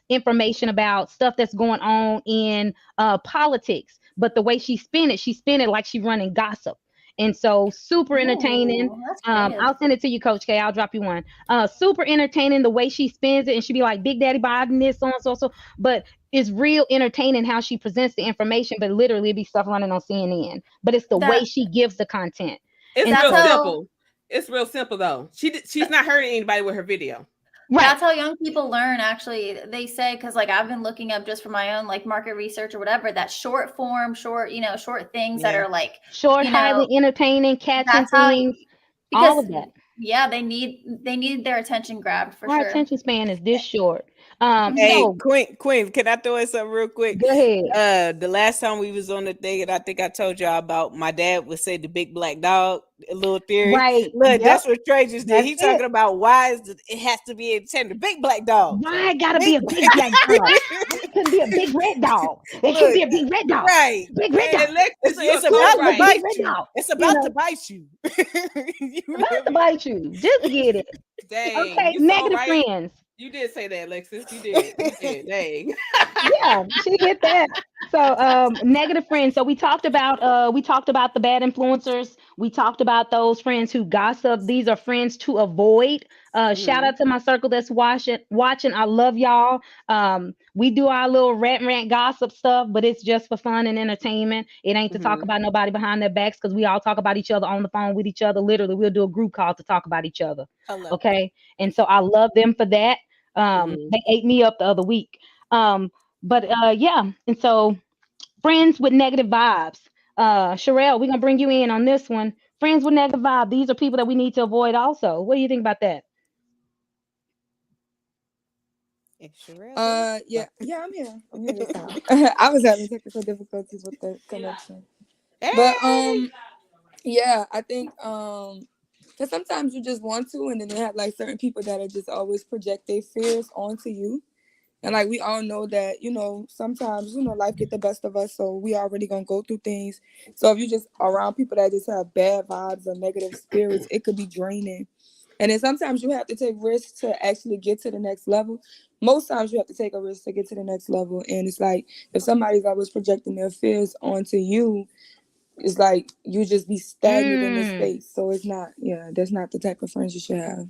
information about stuff that's going on in politics. But the way she spin it like she running gossip. And so super entertaining. Ooh, that's creative. I'll send it to you, Coach K. I'll drop you one. Super entertaining the way she spins it, and she be like, "Big Daddy Biden this, so and so, so." But it's real entertaining how she presents the information. But literally, it be stuff running on CNN. But it's the way That she gives the content. It's And that's real so, simple. It's real simple though. She's not hurting anybody with her video. right, That's how young people learn. Actually, they say, because like I've been looking up just for my own like market research or whatever, that short form, short things that Yeah. are like, short, you highly know, entertaining, catching that's how things, all because of that. yeah, they need their attention grabbed for Our sure. attention span is this short. Hey, So Queen, can I throw in something real quick? go ahead. The last time we was on the thing, and I think I told y'all about my dad would say the big black dog, a little theory. Right. Look, Yep. that's what Trey just did. That's He it. talking about why it has to be intended. Big black dog. Why it gotta be a big black dog? Why it couldn't be a big red dog? It can Look, be a big red dog. right. Big red dog. And Alexis, It's you're about so to right. bite Big red you. dog. It's You about know, to bite you. You about feel to me? bite you. Just get it. Dang, Okay, you so negative right. friends. You did say that, Alexis. You did. You did. Dang. Yeah, she hit that. So negative friends. So we talked about the bad influencers. We talked about those friends who gossip. These are friends to avoid. Shout out to my circle that's watching. I love y'all. We do our little rant gossip stuff, but it's just for fun and entertainment. It ain't to talk about nobody behind their backs because we all talk about each other on the phone with each other. Literally, we'll do a group call to talk about each other. Hello. Okay. And so I love them for that. They ate me up the other week. But yeah, and so friends with negative vibes. Sherelle, we're gonna bring you in on this one. Friends with negative vibe. These are people that we need to avoid also. What do you think about that? Yeah, I'm here. I'm here this time. I was having technical difficulties with the connection, but yeah, I think because sometimes you just want to, and then they have like certain people that are just always project their fears onto you. And like we all know that, sometimes, life get the best of us. So we already gonna go through things. So if you just around people that just have bad vibes or negative spirits, it could be draining. And then sometimes you have to take risks to actually get to the next level. Most times you have to take a risk to get to the next level. And it's like if somebody's always projecting their fears onto you, it's like you just be stagnant in this space. So it's not, that's not the type of friends you should have.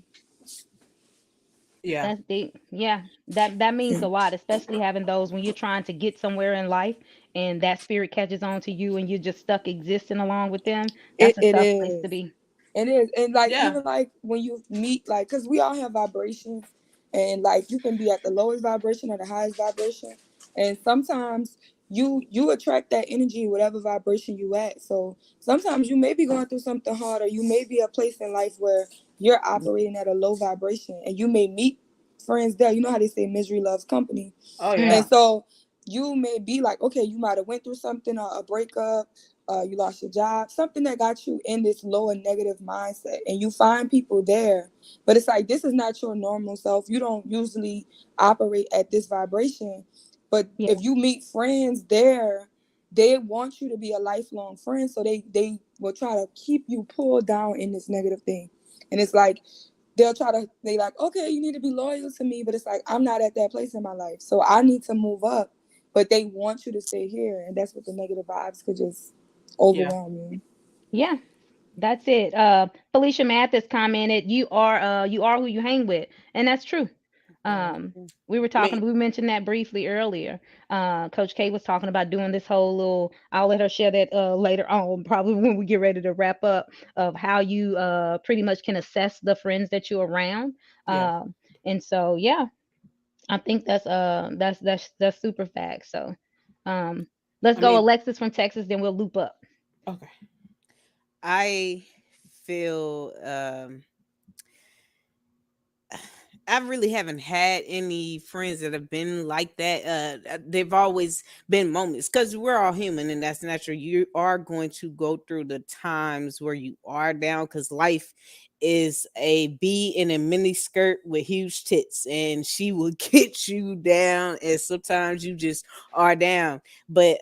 Yeah. That's deep. Yeah, that means a lot, especially having those when you're trying to get somewhere in life and that spirit catches on to you and you're just stuck existing along with them. That's a It tough place is. to be. It is. And like Yeah. even like when you meet, like, because we all have vibrations, and like you can be at the lowest vibration or the highest vibration, and sometimes you attract that energy whatever vibration you at. So sometimes you may be going through something hard, or you may be a place in life where you're operating at a low vibration, and you may meet friends there. You know how they say misery loves company. Oh Mm. yeah. And so you may be like, okay, you might have went through something, a breakup, you lost your job, something that got you in this low and negative mindset, and you find people there. But it's like, this is not your normal self. You don't usually operate at this vibration. But Yeah. if you meet friends there, they want you to be a lifelong friend. So they will try to keep you pulled down in this negative thing. And it's like, they like, okay, you need to be loyal to me. But it's like, I'm not at that place in my life. So I need to move up. But they want you to stay here. And that's what the negative vibes could just overwhelm you. Yeah. That's it. Felicia Mathis commented, you are who you hang with," and that's true. Very Um, true. we were I mean, talking, we mentioned that briefly earlier. Coach K was talking about doing this whole little. I'll let her share that later on, probably when we get ready to wrap up, of how you pretty much can assess the friends that you're around. yeah. And so yeah, I think that's super fact. So um, let's I go, mean, Alexis from Texas, then we'll loop up. okay. I feel I really haven't had any friends that have been like that. They've always been moments because we're all human and that's natural. You are going to go through the times where you are down because life is a bee in a mini skirt with huge tits and she will get you down. And sometimes you just are down. But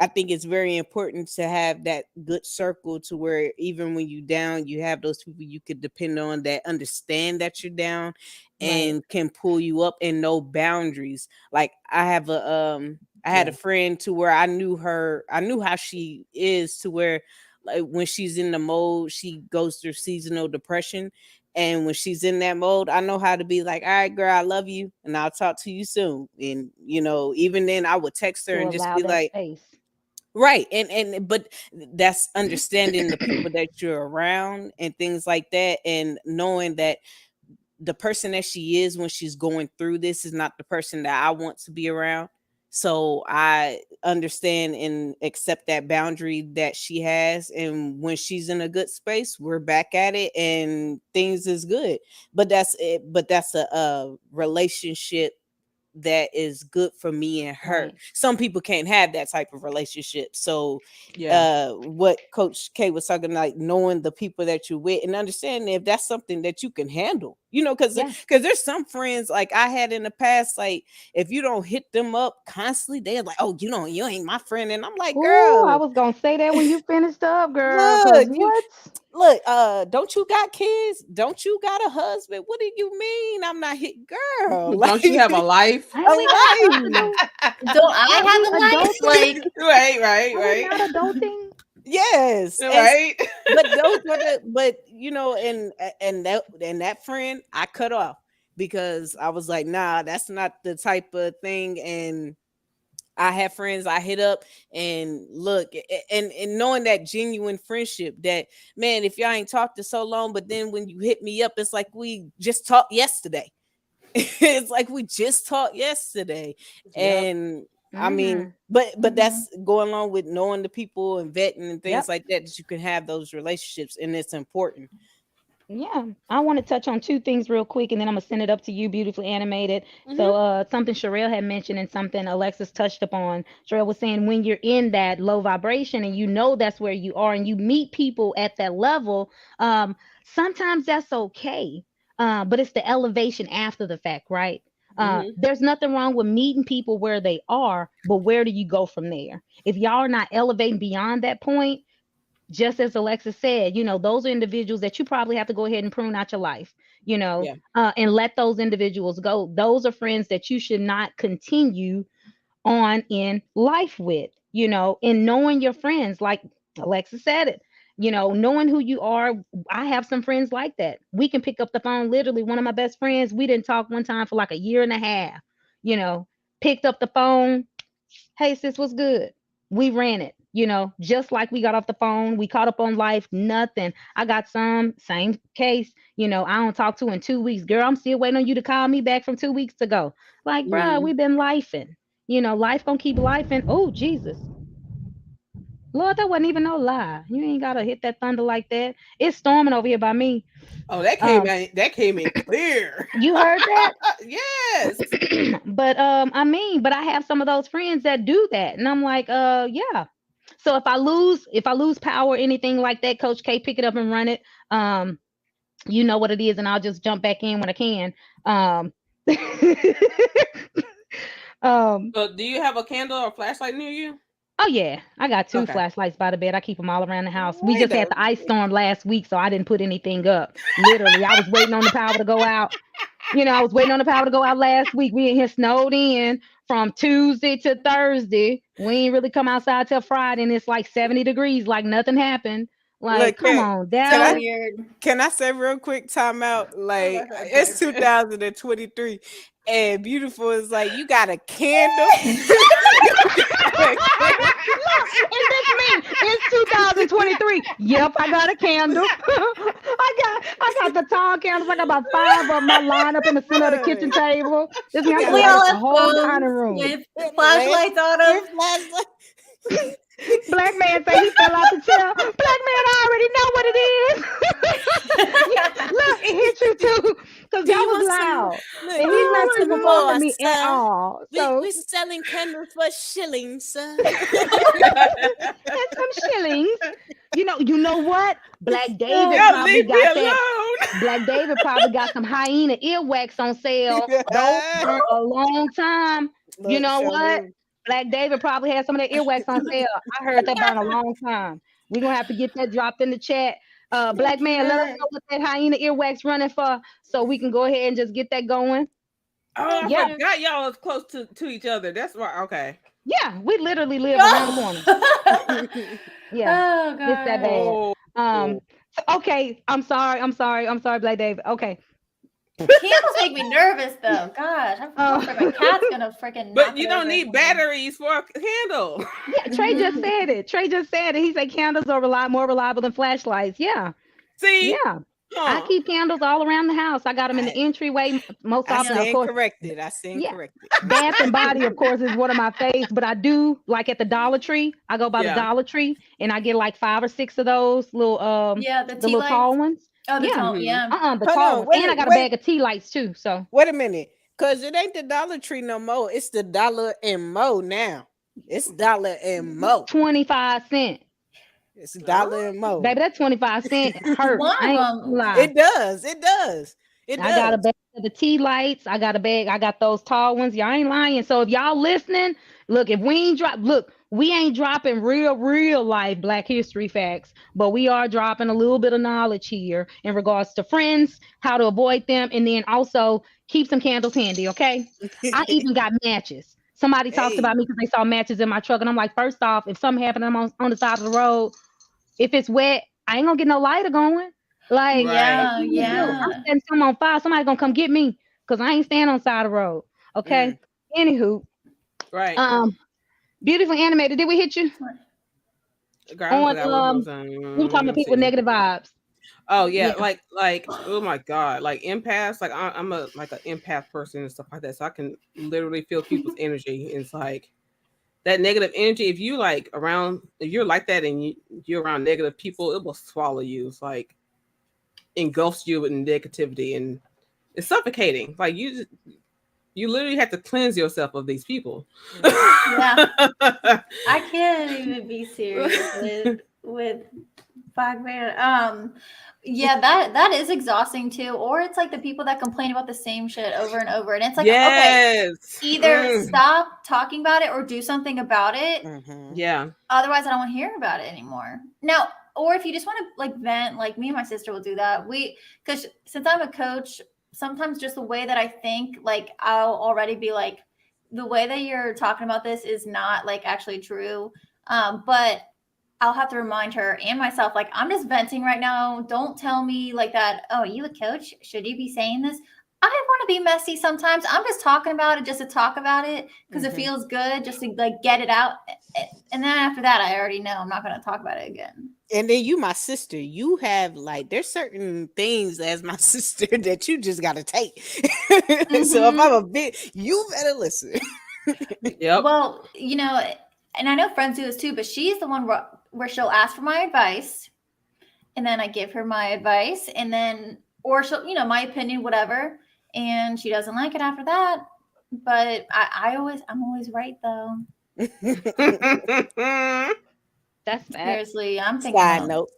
I think it's very important to have that good circle to where even when you down, you have those people you could depend on that understand that you're down Right. and can pull you up and know boundaries. Like I had a Yeah. friend to where I knew how she is to where like when she's in the mode, she goes through seasonal depression. And when she's in that mode, I know how to be like, all right, girl, I love you and I'll talk to you soon. And even then I would text her To and just allow be that like, space. right. And but that's understanding the people that you're around and things like that and knowing that the person that she is when she's going through this is not the person that I want to be around. So I understand and accept that boundary that she has. And when she's in a good space, we're back at it and things is good. But that's it. But that's a relationship that is good for me and her. Right. Some people can't have that type of relationship. So Yeah. what Coach K was talking like knowing the people that you're with and understanding if that's something that you can handle. Yeah. Because there's some friends like I had in the past, like if you don't hit them up constantly, they're like, oh, you ain't my friend. And I'm like, Ooh, I girl, was gonna say that when you finished up, girl. Cause look, what? don't you got kids? Don't you got a husband? What do you mean I'm not hit, girl? Like Don't you have a life? Ain't a we not supposed to life. do? Don't I Aren't we have a life? adulting? Like, Right, right, Are we right. not adulting? Yes. And Right. but those were the but and that friend I cut off because I was like, nah, that's not the type of thing. And I have friends I hit up and look and knowing that genuine friendship that man, if y'all ain't talked to so long, but then when you hit me up, it's like we just talked yesterday. It's like we just talked yesterday. Yep. And I mean, Mm-hmm. but mhm. that's going along with knowing the people and vetting and things Yep. like that that you can have those relationships and it's important. Yeah, I want to touch on two things real quick, and then I'm gonna send it up to you, beautifully animated. Hmm. So, something Sherelle had mentioned and something Alexis touched upon. Sherelle was saying when you're in that low vibration and you know that's where you are, and you meet people at that level, sometimes that's okay. But it's the elevation after the fact, right? Hmm. There's nothing wrong with meeting people where they are, but where do you go from there? If y'all are not elevating beyond that point, just as Alexis said, those are individuals that you probably have to go ahead and prune out your life, Yeah. and let those individuals go. Those are friends that you should not continue on in life with, and knowing your friends, like Alexis said it, knowing who you are. I have some friends like that. We can pick up the phone. Literally, one of my best friends, we didn't talk one time for like a year and a half, you know, picked up the phone. Hey, sis, what's good? We ran it, just like we got off the phone. We caught up on life, nothing. I got some, same case, I don't talk to in 2 weeks. Girl, I'm still waiting on you to call me back from 2 weeks ago. Like, bruh, Hmm. we've been lifing. Life gonna keep lifing. Oh, Jesus. Lord, that wasn't even no lie. You ain't gotta hit that thunder like that. It's storming over here by me. Oh, that came Um, in. That came in clear. you heard that? Yes. But but I have some of those friends that do that. And I'm like, yeah. So if I lose power, anything like that, Coach K, pick it up and run it. Um, you know what it is, and I'll just jump back in when I can. Um, um, So, do you have a candle or flashlight near you? oh yeah, I got two Okay. flashlights by the bed. I keep them all around the house. We Wait just a had the ice minute. storm last week, so I didn't put anything up. Literally, I was waiting on the power to go out. I was waiting on the power to go out last week. We in here snowed in from Tuesday to Thursday. We ain't really come outside till Friday, and it's like 70 degrees, like nothing happened. Like, come on, Dallas. Can I say real quick timeout? Like, it's 2023, and Beautiful is like, you got a candle. Look, and that's me. It's 2023. Yep, I got a candle. I got the tall candles. I got about 5 of them. I line up in the center of the kitchen table. This means I We can all light the have whole phones dining room. with flashlights on them. Black man say he fell out the chair. Black man, I already know what it is. Yeah, look, it hit you too, because that was loud. And he's not sitting for me at all. So we're selling candles for shillings, sir. That's some shillings. You know what? Black David probably got that. Black David probably got some hyena earwax on sale. Those for a long time. You know what? Black David probably had some of that earwax on sale. I heard that about a long time. We're gonna have to get that dropped in the chat. Black man, let us know what that hyena earwax running for, so we can go ahead and just get that going. Oh, I forgot y'all was close to each other. That's why. Okay. Yeah, we literally live around the corner. Yeah, oh, God. It's that bad. Okay, I'm sorry, Black David. Okay. Candles make me nervous though. Gosh, I'm afraid my cat's gonna freaking. But you don't need batteries for a candle. Yeah, Trey just said it. He said candles are more reliable than flashlights. Yeah. See. Yeah. I keep candles all around the house. I got them in the entryway most often. Of course, corrected. I stand corrected. Bath and Body, of course, is one of my faves. But I do like at the Dollar Tree. I go by the Dollar Tree, and I get like 5 or 6 of those little the little tall ones. Oh, the tall, the tall ones. And I got a bag of tea lights too. So wait a minute, because it ain't the Dollar Tree no more. It's the Dollar and Mo now. It's Dollar and Mo. 25 cents. It's $1 and Mo. Baby, that 25 cents hurt. It does. I got a bag of the tea lights. I got those tall ones. Y'all ain't lying. So if y'all listening, look, if we ain't dropping real life Black history facts, but we are dropping a little bit of knowledge here in regards to friends, how to avoid them, and then also keep some candles handy, okay? I even got matches. Somebody talked about me because they saw matches in my truck, and I'm like, first off, if something happened, I'm on the side of the road. If it's wet, I ain't gonna get no lighter going. Like, I'm setting something on fire. Somebody gonna come get me because I ain't standing on the side of the road. Okay. Anywho, right. Beautifully Animated. Did we hit you? Girl, we were talking about people with negative vibes. Oh yeah, like oh my God, like empaths. Like I'm an empath person and stuff like that, so I can literally feel people's energy. It's like that negative energy. If you're like that and you're around negative people, it will swallow you. It's like engulfs you with negativity, and it's suffocating. Like you literally have to cleanse yourself of these people. Yeah, I can't even be serious with Bugman. Yeah, that is exhausting too. Or it's like the people that complain about the same shit over and over, and it's like, okay, either stop talking about it or do something about it. Yeah. Otherwise, I don't want to hear about it anymore. Now, or if you just want to like vent, like me and my sister will do that. Because since I'm a coach, sometimes just the way that I think, like I'll already be like, the way that you're talking about this is not like actually true. But I'll have to remind her and myself, like, I'm just venting right now. Don't tell me like that. Oh, are you a coach? Should you be saying this? I want to be messy sometimes. I'm just talking about it just to talk about it because it feels good just to like get it out. And then after that, I already know I'm not going to talk about it again. And then you, my sister, you have like, there's certain things as my sister that you just got to take. So if I'm a bit, you better listen. Yep. Well, you know, and I know friends do this too, but she's the one where she'll ask for my advice and then I give her my advice and then, or she'll, you know, my opinion, whatever. And she doesn't like it after that. But I'm always right though. That's bad. Seriously, I'm thinking. Side note.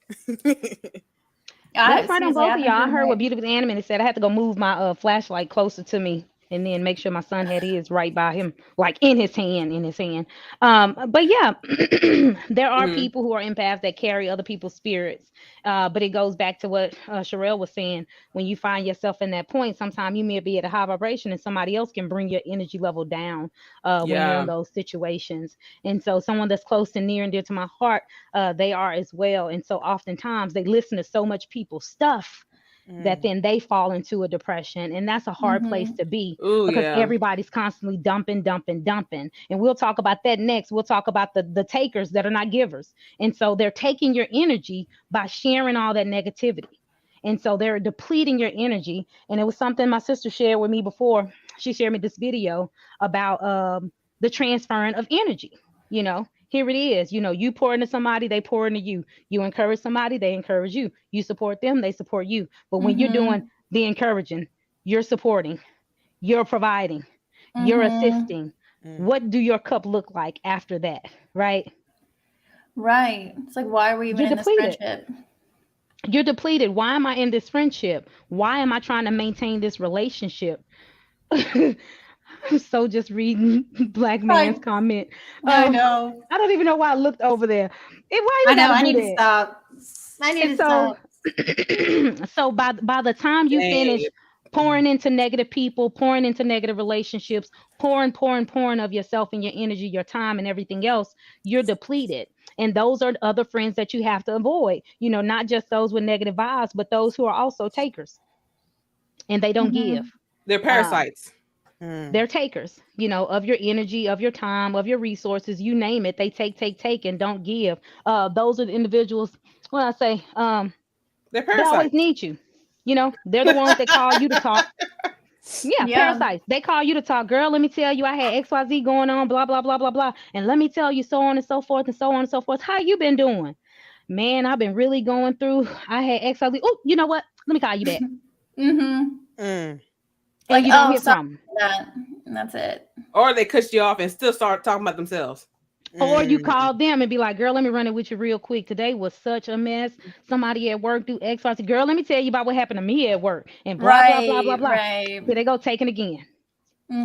That's right on both of y'all. I heard what Beautiful Animated said. I had to go move my flashlight closer to me and then make sure my son had his right by him, like in his hand. But yeah, there are Mhm. people who are empaths that carry other people's spirits. But it goes back to what Sherelle was saying. When you find yourself in that point, sometimes you may be at a high vibration, and somebody else can bring your energy level down when you're in Yeah. those situations. And so, someone that's close and near and dear to my heart, they are as well. And so, oftentimes, they listen to so much people's stuff that Mm. then they fall into a depression, and that's a hard place Mm-hmm. to be Oh because yeah. everybody's constantly dumping, and we'll talk about that next. We'll talk about the takers that are not givers, and so they're taking your energy by sharing all that negativity, and so they're depleting your energy. And it was something my sister shared with me before. She shared me this video about the transferring of energy. Here it is. You pour into somebody, they pour into you. You encourage somebody, they encourage you. You support them, they support you. But when you're doing Mm-hmm. the encouraging, you're supporting, you're providing, you're Mm-hmm. assisting. Mm. What do your cup look like after that? Right? Right. It's like, why are we even You're in this depleted. friendship? You're depleted. Why am I in this friendship? Why am I trying to maintain this relationship? So just reading Black man's I comment. I Um, know. I don't even know why I looked over there. Why I you know. gotta I do need to that? stop. I need And to so, stop. so by the time you Dang. finish pouring into negative people, pouring into negative relationships, pouring of yourself and your energy, your time, and everything else, you're depleted. And those are other friends that you have to avoid. Not just those with negative vibes, but those who are also takers and they don't give. Mm-hmm. They're Um, parasites. Mm. they're takers, of your energy, of your time, of your resources, you name it. They take, and don't give. Those are the individuals. When I say, They're they always parasites. need you. They're the ones that call you to talk. Yeah, Yeah. parasites. They call you to talk. Girl, let me tell you, I had XYZ going on, blah, blah, blah, blah, blah. And let me tell you, so on and so forth, and so on and so forth. How you been doing? Man, I've been really going through. I had XYZ. Oh, you know what? Let me call you back. Mm-hmm. Mm. And Like, you don't oh, hear sorry from them. about that. And that's it. Or they cut you off and still start talking about themselves. Or you Mm. call them and be like, girl, let me run it with you real quick. Today was such a mess. Somebody at work do X, Y, Z. Girl, let me tell you about what happened to me at work. And blah, blah, blah, blah, Right. blah. Right. Here they go taking again.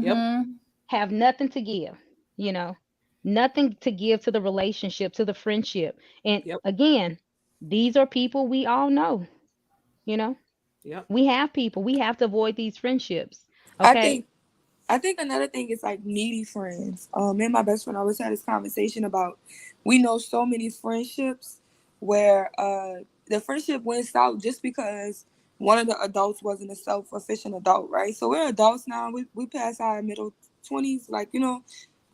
Yep. Mm-hmm. Have nothing to give, you know, nothing to give to the relationship, to the friendship. And Yep. again, these are people we all know, you know, Yep. we have people, we have to avoid these friendships. I Okay. think I think another thing is like needy friends. Me and my best friend always had this conversation about we know so many friendships where the friendship went south just because one of the adults wasn't a self-efficient adult, right? So we're adults now. We pass our middle 20s, like we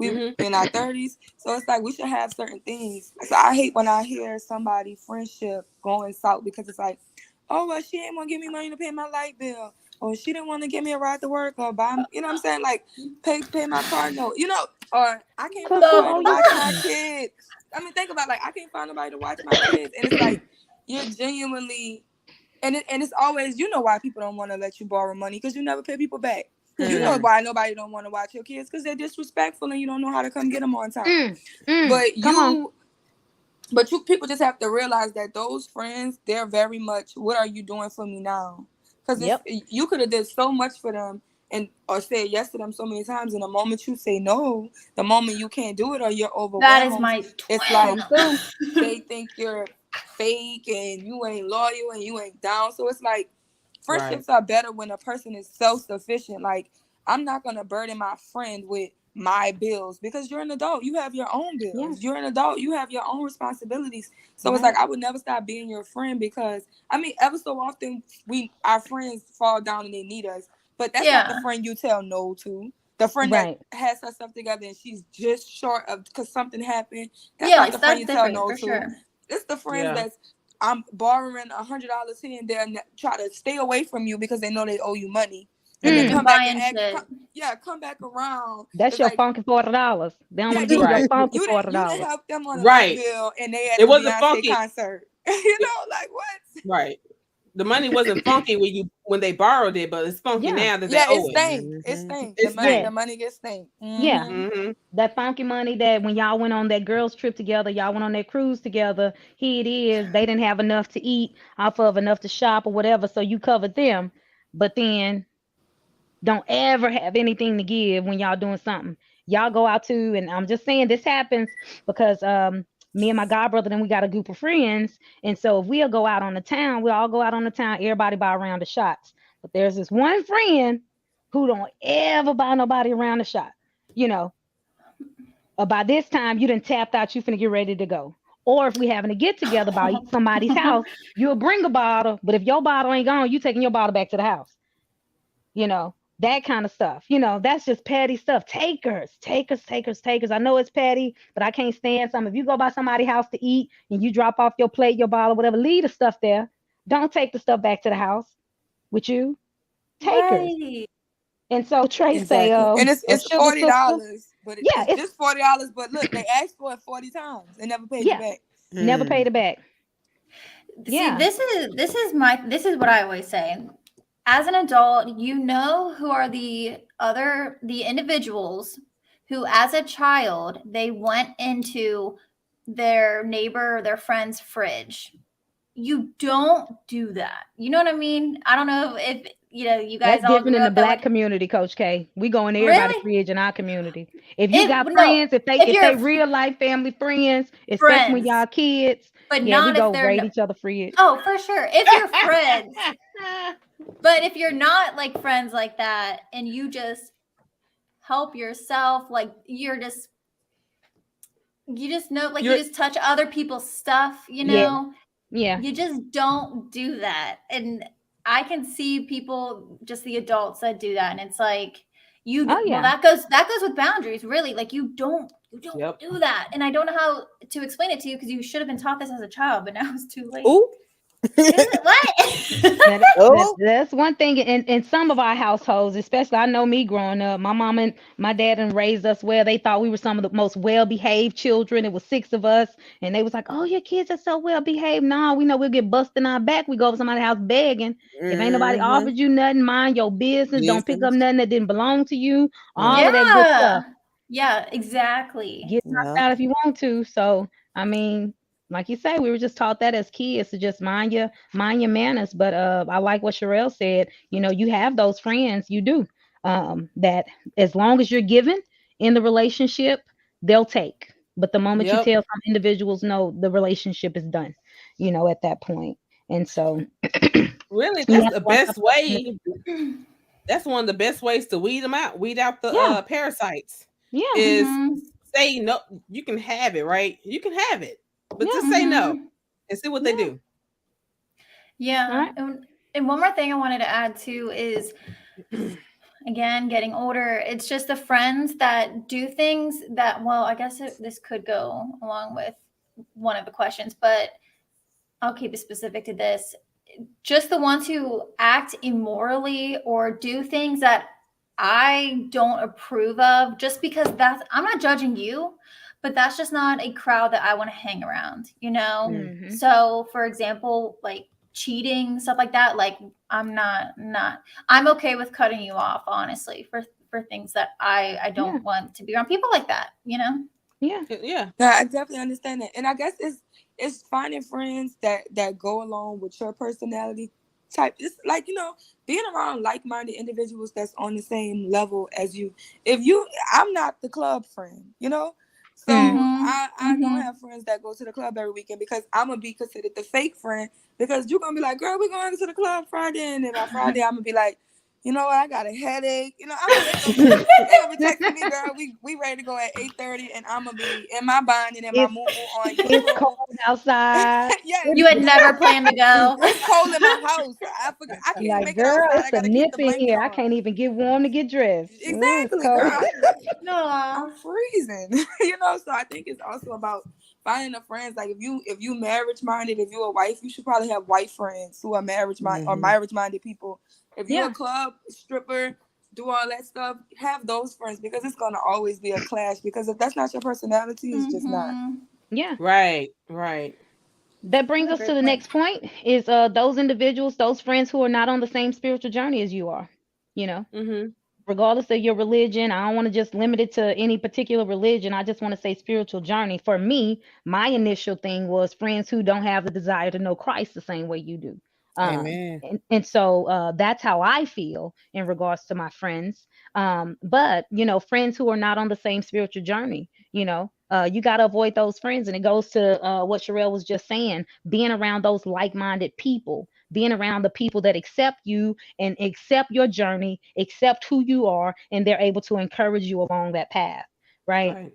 Hmm. in our 30s. So it's like we should have certain things. So I hate when I hear somebody friendship going south because it's like, oh well, she ain't want to give me money to pay my light bill, or she didn't want to give me a ride to work, or buy, what I'm saying, like pay my car note, or I can't Cause find So nobody girl, to you watch my right. kids. I mean, think about, like, I can't find nobody to watch my kids, and it's like you're genuinely, and it's always, why people don't want to let you borrow money, because you never pay people back. You know Mm. why nobody don't want to watch your kids, because they're disrespectful and you don't know how to come get them on time. Mm, mm, But come on. you people just have to realize that those friends, they're very much, what are you doing for me now? Because Yep. you could have did so much for them and or said yes to them so many times, and the moment you say no, the moment you can't do it or you're that is overwhelmed, my it's like Come through. they think you're fake and you ain't loyal and you ain't down. So it's like Right. friendships are better when a person is self-sufficient. Like, I'm not gonna burden my friend with my bills, because you're an adult. You have your own Yeah. bills. You're an adult. You have your own responsibilities. So it's Right. like I would never stop being your friend, because I mean, ever so often our friends fall down and they need us. But that's not the yeah. friend you tell no to. The friend that Right. has her stuff together and she's just short of because something happened. That's Yeah, not the like friend that's you tell different no for to. sure. It's the friends Yeah. that's, I'm borrowing $100 here and there and try to stay away from you because they know they owe you money. And then Mm. come And back and buying shit. come back around. That's It's your like, funky $40. They don't yeah, want to give you your Right. funky you didn't $40. help them on a light Right. bill and they at It the wasn't Beyonce funky. concert. Like what? Right. The money wasn't funky when they borrowed it, but it's funky Yeah. now that they Yeah, it owe it. stink. It Mhm. stink. It Yeah. The stinks. money gets stink. Yeah. Mm-hmm. Hmm. That funky money that when y'all went on that girls trip together, y'all went on that cruise together, here it is. They didn't have enough to eat off of, enough to shop or whatever, so you covered them. But then Don't ever have anything to give when y'all doing something. Y'all go out to, and I'm just saying this happens because me and my god brother, then we got a group of friends, and so if we'll go out on the town, we'll all go out on the town, everybody buy a round of shots. But there's this one friend who don't ever buy nobody around the shot. You know, by this time you done tapped out, you finna get ready to go. Or if we having a get together by somebody's house, you'll bring a bottle, but if your bottle ain't gone, you taking your bottle back to the house. You know, that kind of stuff. You know, that's just petty stuff. Takers, takers, takers, takers. I know it's petty, but I can't stand some. If you go by somebody's house to eat and you drop off your plate, your bottle, whatever, leave the stuff there. Don't take the stuff back to the house with you. Takers. Right. And so Trey say, Exactly. And it's sugar $40, sister. but Yeah, it's just $40. But look, they asked for it 40 times and never paid Yeah. you back. Never paid it back. Yeah. See, this is what I always say. As an adult, you know who are the individuals who, as a child, they went into their neighbor or their friend's fridge. You don't do that. You know what I mean? I don't know if you guys That's all different grew in the up that black way. community, Coach K. We go in everybody's Really? fridge in our community. If you got No, friends, if if they you're real life family friends, especially when friends, y'all kids, but yeah, we not if go they're raid each other fridge. oh, for sure. If you're friends, but if you're not like friends like that and you just help yourself, like you just know, like you just touch other people's stuff, Yeah. you just don't do that. And I can see people, just the adults that do that, and it's like Oh yeah. well, that goes with boundaries, really. Like you don't Yep. do that. And I don't know how to explain it to you because you should have been taught this as a child, but now it's too late. Ooh. Is it what? That's one thing in some of our households, especially I know me growing up, my mom and my dad and raised us well. They thought we were some of the most well-behaved children. It was 6 of us, and they was like, "Oh, your kids are so well-behaved." Nah, we know we'll get busted in our back. We go over somebody's house begging. If ain't nobody offered you nothing, mind your business. Don't pick up nothing that didn't belong to you. All of that good stuff. Yeah, exactly. Get knocked out if you want to. So I mean, like you say, we were just taught that as kids to just mind your manners. But I like what Sherelle said. You know, you have those friends, you do. That as long as you're given in the relationship, they'll take. But the moment you Yep. tell some individuals no, the relationship is done, you know, at that point. And so Really, you that's have the to watch best out for way. individuals. That's one of the best ways to weed them out. Weed out the Yeah. parasites. Yeah. Is Mhm. say no. You can have it, right? You can have it, but Yeah. just say no and see what they do. Yeah. All right. And one more thing I wanted to add too is, again, getting older, it's just the friends that do things that, well, I guess this could go along with one of the questions, but I'll keep it specific to this. Just the ones who act immorally or do things that I don't approve of, just because I'm not judging you, but that's just not a crowd that I want to hang around, Mhm. So for example, like cheating, stuff like that, like I'm I'm okay with cutting you off, honestly, for things that I don't want to be around people like that, Yeah. Yeah. Yeah, I definitely understand that. And I guess it's finding friends that go along with your personality type. It's like, being around like-minded individuals that's on the same level as you. I'm not the club friend, so I don't have friends that go to the club every weekend because I'm gonna be considered the fake friend, because you're gonna be like, girl, we're going to the club Friday, and then on Friday I'm gonna be like, you know what, I got a headache. They gonna be texting me, girl, we ready to go at 8:30, and I'm gonna be in my bonnet and my moo on YouTube. It's cold outside. Yeah, You had never planned to go. it's cold in my house. I forgot. I can't Like, make it girl, outside. I it's a gotta keep nip the in blanket here. I on. can't even get warm to get dressed. It's Exactly, cold. girl. No. I'm freezing. So I think it's also about finding the friends. Like if you marriage minded, if you're a wife, you should probably have wife friends who are marriage minded or marriage minded people. If you're a club stripper, do all that stuff, have those friends, because it's gonna always be a clash. Because if that's not your personality, it's just not. Yeah. Right. That brings us to the next point is those individuals, those friends who are not on the same spiritual journey as you are, Mm-hmm. regardless of your religion. I don't want to just limit it to any particular religion. I just want to say spiritual journey. For me, my initial thing was friends who don't have the desire to know Christ the same way you do, Amen. And so that's how I feel in regards to my friends. But friends who are not on the same spiritual journey, you got to avoid those friends. And it goes to what Sherelle was just saying, being around those like-minded people, being around the people that accept you and accept your journey, accept who you are, and they're able to encourage you along that path. Right. Right.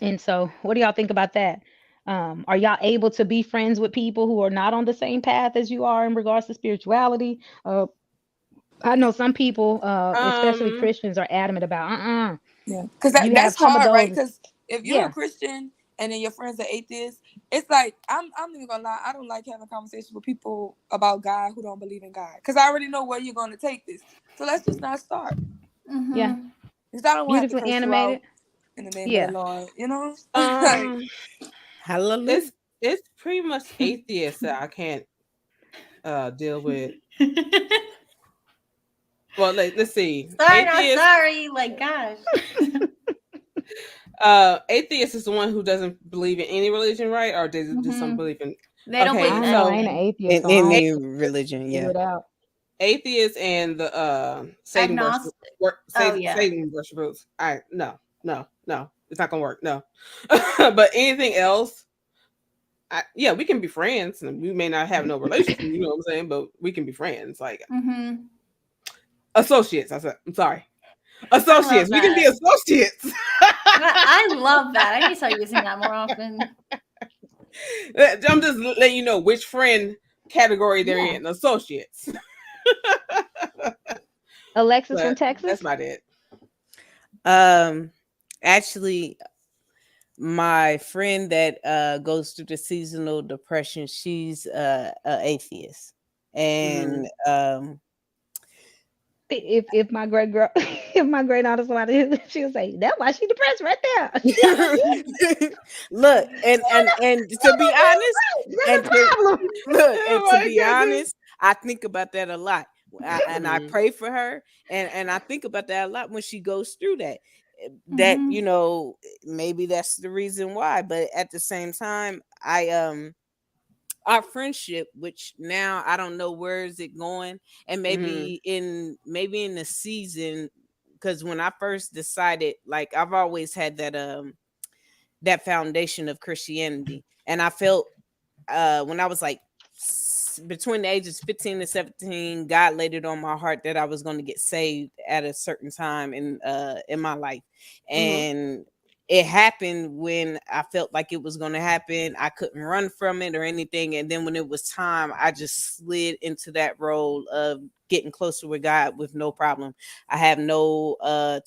And so, what do y'all think about that? Are y'all able to be friends with people who are not on the same path as you are in regards to spirituality? I know some people, especially Um. Christians, are adamant about, Yeah, because you have that's some of hard, right? those. Because if you're a Yeah. Christian and then your friends are atheists, it's like I'm not even gonna lie. I don't like having conversations with people about God who don't believe in God, because I already know where you're gonna take this. So let's just not start. Yeah. Mm-hmm. Because I don't want to have to Beautifully curse you out animated. in the name of the Yeah. Lord. You know, like, Um. Hallelujah. It's pretty much atheists that I can't deal with. Well, let's see. Sorry, not Atheist. sorry. Like, gosh. Atheist is the one who doesn't believe in any religion, right? Or does just some Mm-hmm. believe in? They don't I believe Okay, in don't know. I so ain't an anything. atheist, In so I don't any religion, figure yeah. it out. atheists and the Satan Agnostic. Oh, yeah. Satan worshipers. No, it's not gonna work. No, but anything else, yeah, we can be friends, and we may not have no relationship. You know what I'm saying? But we can be friends, like Mm-hmm. associates. I'm sorry, I love associates. We can be that. associates. I love that. I need to start using that more often. I'm just letting you know which friend category they're Yeah. in. Associates. Alexis from But that's Texas. about it. Actually, my friend that goes through the seasonal depression, she's a atheist. And If my great girl, if my great aunt is somebody, she'll say, "That's why she depressed right there." look, and to be honest, That's a problem. look, and Oh to my be goodness. honest, I think about that a lot. And I Mhm. pray for her, and I think about that a lot when she goes through that. That Mm-hmm. maybe that's the reason why. But at the same time, our friendship, which now I don't know where is it going, and Mhm. maybe in the season, because when I first decided, like I've always had that foundation of Christianity, and I felt when I was like between the ages 15 and 17, God laid it on my heart that I was going to get saved at a certain time in my life. And it happened when I felt like it was going to happen. I couldn't run from it or anything. And then when it was time, I just slid into that role of getting closer with God with no problem. I have no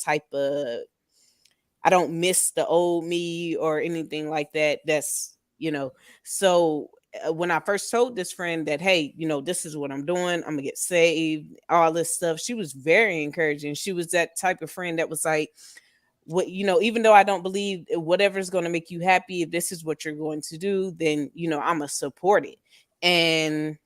type of, I don't miss the old me or anything like that. That's, so when I first told this friend that, hey, this is what I'm doing, I'm gonna get saved, all this stuff, she was very encouraging. She was that type of friend that was like, what, even though I don't believe whatever's going to make you happy, if this is what you're going to do, then, I'm gonna support it. And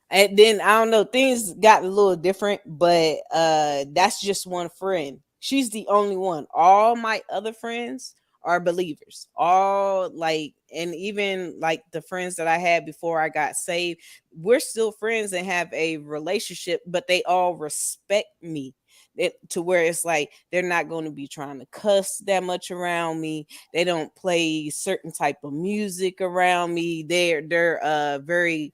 then I don't know, things got a little different, but that's just one friend. She's the only one. All my other friends are believers. All like, and even like the friends that I had before I got saved, we're still friends and have a relationship, but they all respect me. To where it's like they're not going to be trying to cuss that much around me. They don't play certain type of music around me. They're very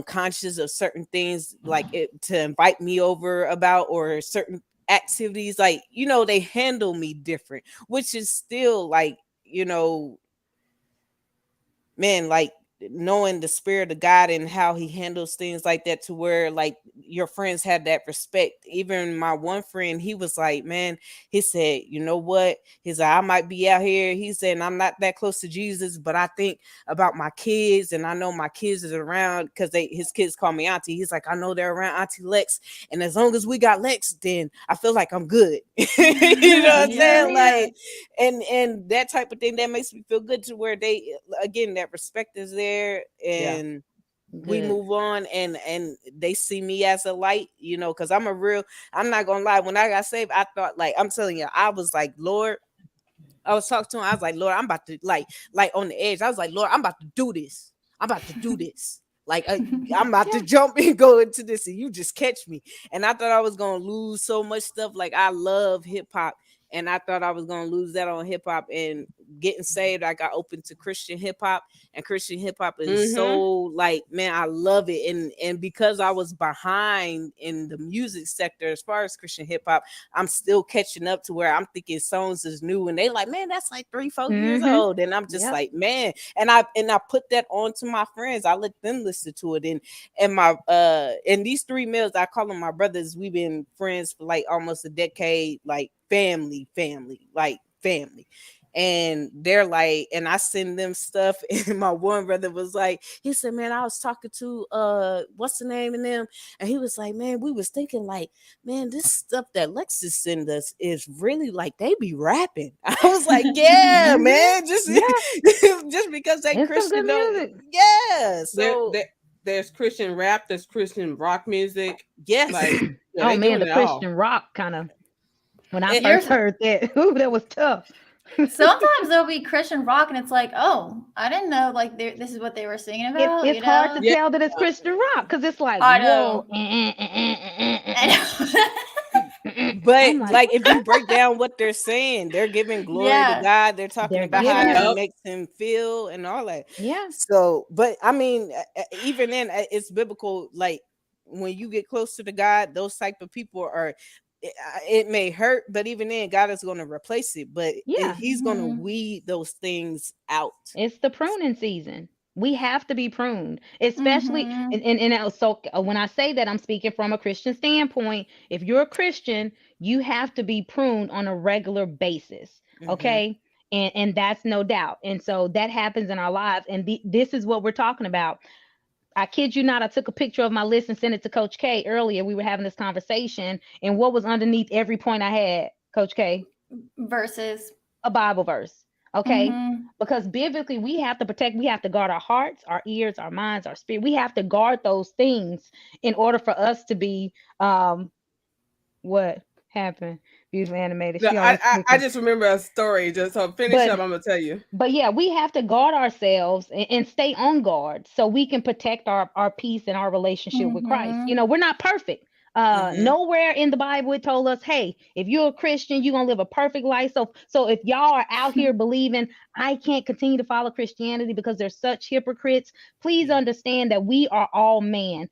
conscious of certain things, like it to invite me over about, or certain activities, like they handle me different, which is still like, man, like knowing the spirit of God and how he handles things like that, to where like your friends have that respect. Even my one friend, he was like, man, he said, you know what? He said, I might be out here. He said, I'm not that close to Jesus, but I think about my kids, and I know my kids is around, because his kids call me auntie. He's like, I know they're around Auntie Lex, and as long as we got Lex, then I feel like I'm good. You know what I'm Yeah, saying? yeah. Like, and that type of thing, that makes me feel good, to where they, again, that respect is there, Yeah. and we Good. move on, and they see me as a light, because I'm not gonna lie, when I got saved, I thought, like, I'm telling you, I was like, Lord, I was talking to him, I was like, Lord, I'm about to like on the edge. I was like, Lord, I'm about to do this. I'm about to do this. Like I'm about to jump and go into this, and you just catch me. And I thought I was gonna lose so much stuff. Like I love hip hop, and I thought I was gonna lose that on hip hop. And getting saved, I got open to Christian hip hop, and Christian hip hop is so like, man, I love it. And because I was behind in the music sector as far as Christian hip hop, I'm still catching up to where I'm thinking songs is new, and they like, man, that's like 3-4 years old, and I'm just like, man. And I put that on to my friends. I let them listen to it, and my and these three males, I call them my brothers. We've been friends for like almost a decade, like family, like family. And they're like, and I send them stuff, and my one brother was like, he said, man, I was talking to what's the name in them, and he was like, man, we was thinking like, man, this stuff that Lexus send us is really like they be rapping. I was like, yeah, man, just just because they it's Christian don't, yeah. So there's Christian rap, there's Christian rock music. Yes. Like, oh man, the Christian rock kind of. When I first heard that, ooh, that was tough. Sometimes there'll be Christian rock, and it's like, oh, I didn't know like this is what they were singing about. It's hard to tell that it's Christian rock because it's like, whoa. But like if you break down what they're saying, they're giving glory to God. They're talking about how it makes him feel and all that. Yeah. So, but I mean, even then, it's biblical. Like when you get close to the God, those type of people are. It may hurt, but even then, God is going to replace it. But He's going to weed those things out. It's the pruning season. We have to be pruned, especially and so when I say that, I'm speaking from a Christian standpoint. If you're a Christian, you have to be pruned on a regular basis. Okay. And that's no doubt. And so that happens in our lives. And this is what we're talking about. I kid you not, I took a picture of my list and sent it to Coach K earlier. We were having this conversation, and what was underneath every point I had, Coach K? Verses. A Bible verse. Okay. Because biblically, we have to protect, we have to guard our hearts, our ears, our minds, our spirit. We have to guard those things in order for us to be what happened? Beautiful animated. No, I just remember a story. Just so finish up, I'm gonna tell you. But yeah, we have to guard ourselves and stay on guard so we can protect our peace and our relationship with Christ. You know, we're not perfect. Nowhere in the Bible it told us, hey, if you're a Christian, you're gonna live a perfect life. So if y'all are out here believing I can't continue to follow Christianity because they're such hypocrites, please understand that we are all man.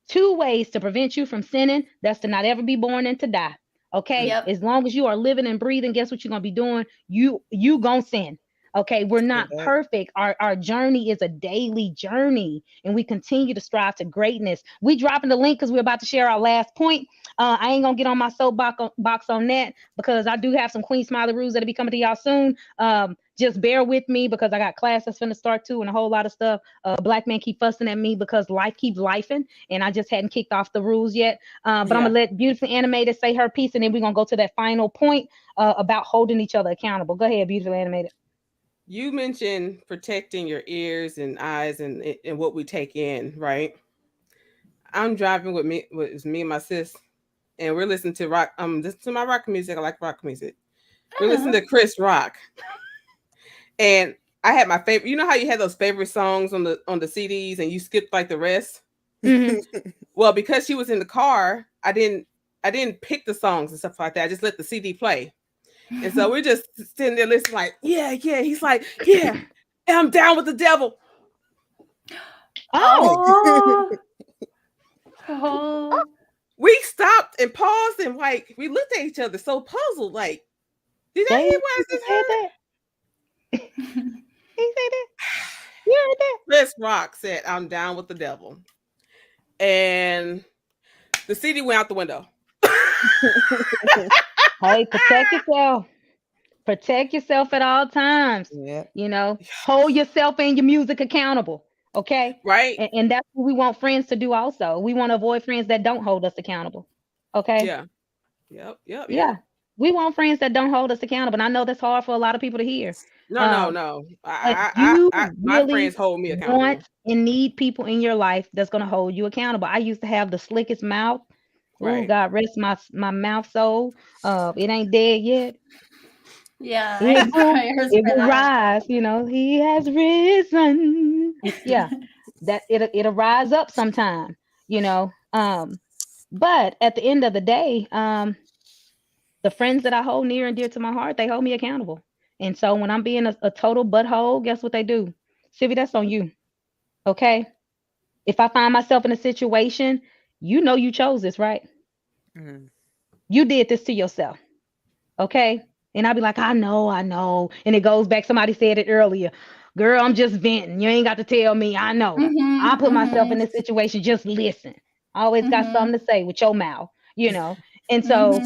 2 ways to prevent you from sinning: that's to not ever be born and to die. Okay. As long as you are living and breathing, guess what you're gonna be doing? You gonna sin. Okay, we're not perfect. Our journey is a daily journey, and we continue to strive to greatness. We dropping the link because we're about to share our last point. I ain't gonna get on my soapbox on that because I do have some Queen Smiley rules that'll be coming to y'all soon. Just bear with me because I got class that's finna start too and a whole lot of stuff. Black men keep fussing at me because life keeps lifing, and I just hadn't kicked off the rules yet. But I'm gonna let Beautifully Animated say her piece, and then we're gonna go to that final point about holding each other accountable. Go ahead, Beautifully Animated. You mentioned protecting your ears and eyes and what we take in, right? I'm driving with me and my sis, and we're listening to rock. Listen to my rock music. I like rock music. We're listening to Chris Rock, and I had my favorite. You know how you had those favorite songs on the CDs, and you skipped like the rest. Well, because she was in the car, I didn't pick the songs and stuff like that. I just let the CD play. And so we're just sitting there listening like, yeah. He's like, yeah, I'm down with the devil. Oh. We stopped and paused and like, we looked at each other so puzzled. Like, did I hear what I just heard? He said that? You heard that? Chris Rock said, I'm down with the devil. And the CD went out the window. Hey, protect yourself. Protect yourself at all times. Yeah. You know, hold yourself and your music accountable. Okay. Right. And that's what we want friends to do also. We want to avoid friends that don't hold us accountable. Okay. Yeah. Yep. Yeah. We want friends that don't hold us accountable. And I know that's hard for a lot of people to hear. No. My friends hold me accountable. Want and need people in your life that's going to hold you accountable. I used to have the slickest mouth. Right. Oh, God rest my mouth soul. It ain't dead yet. Yeah, it will rise. You know, he has risen. Yeah. that it'll rise up sometime, you know. But at the end of the day, the friends that I hold near and dear to my heart, they hold me accountable. And so when I'm being a total butthole, guess what they do? Sylvie, that's on you. Okay. If I find myself in a situation, you know you chose this, right? Mm. You did this to yourself. Okay. And I'll be like, I know. And it goes back. Somebody said it earlier. Girl, I'm just venting. You ain't got to tell me. I know. I put myself in this situation. Just listen. I always got something to say with your mouth, you know. And so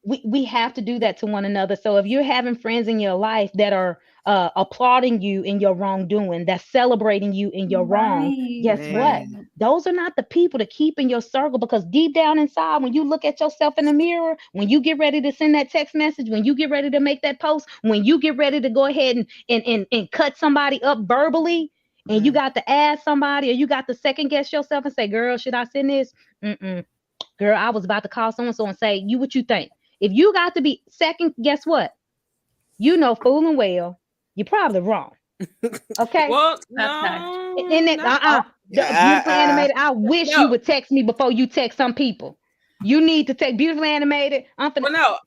we have to do that to one another. So if you're having friends in your life that are applauding you in your wrongdoing, that's celebrating you in your wrong, guess what? Man. Those are not the people to keep in your circle, because deep down inside, when you look at yourself in the mirror, when you get ready to send that text message, when you get ready to make that post, when you get ready to go ahead and cut somebody up verbally, and you got to ask somebody, or you got to second guess yourself and say, girl, should I send this? Girl, I was about to call so-and-so and say, you what you think? If you got to be second, guess what? You know full and well, you're probably wrong. Okay? Well, And then, Yeah, beautiful animated, I wish you no. would text me before you text some people. You need to text beautifully animated. I'm finna, Well, no,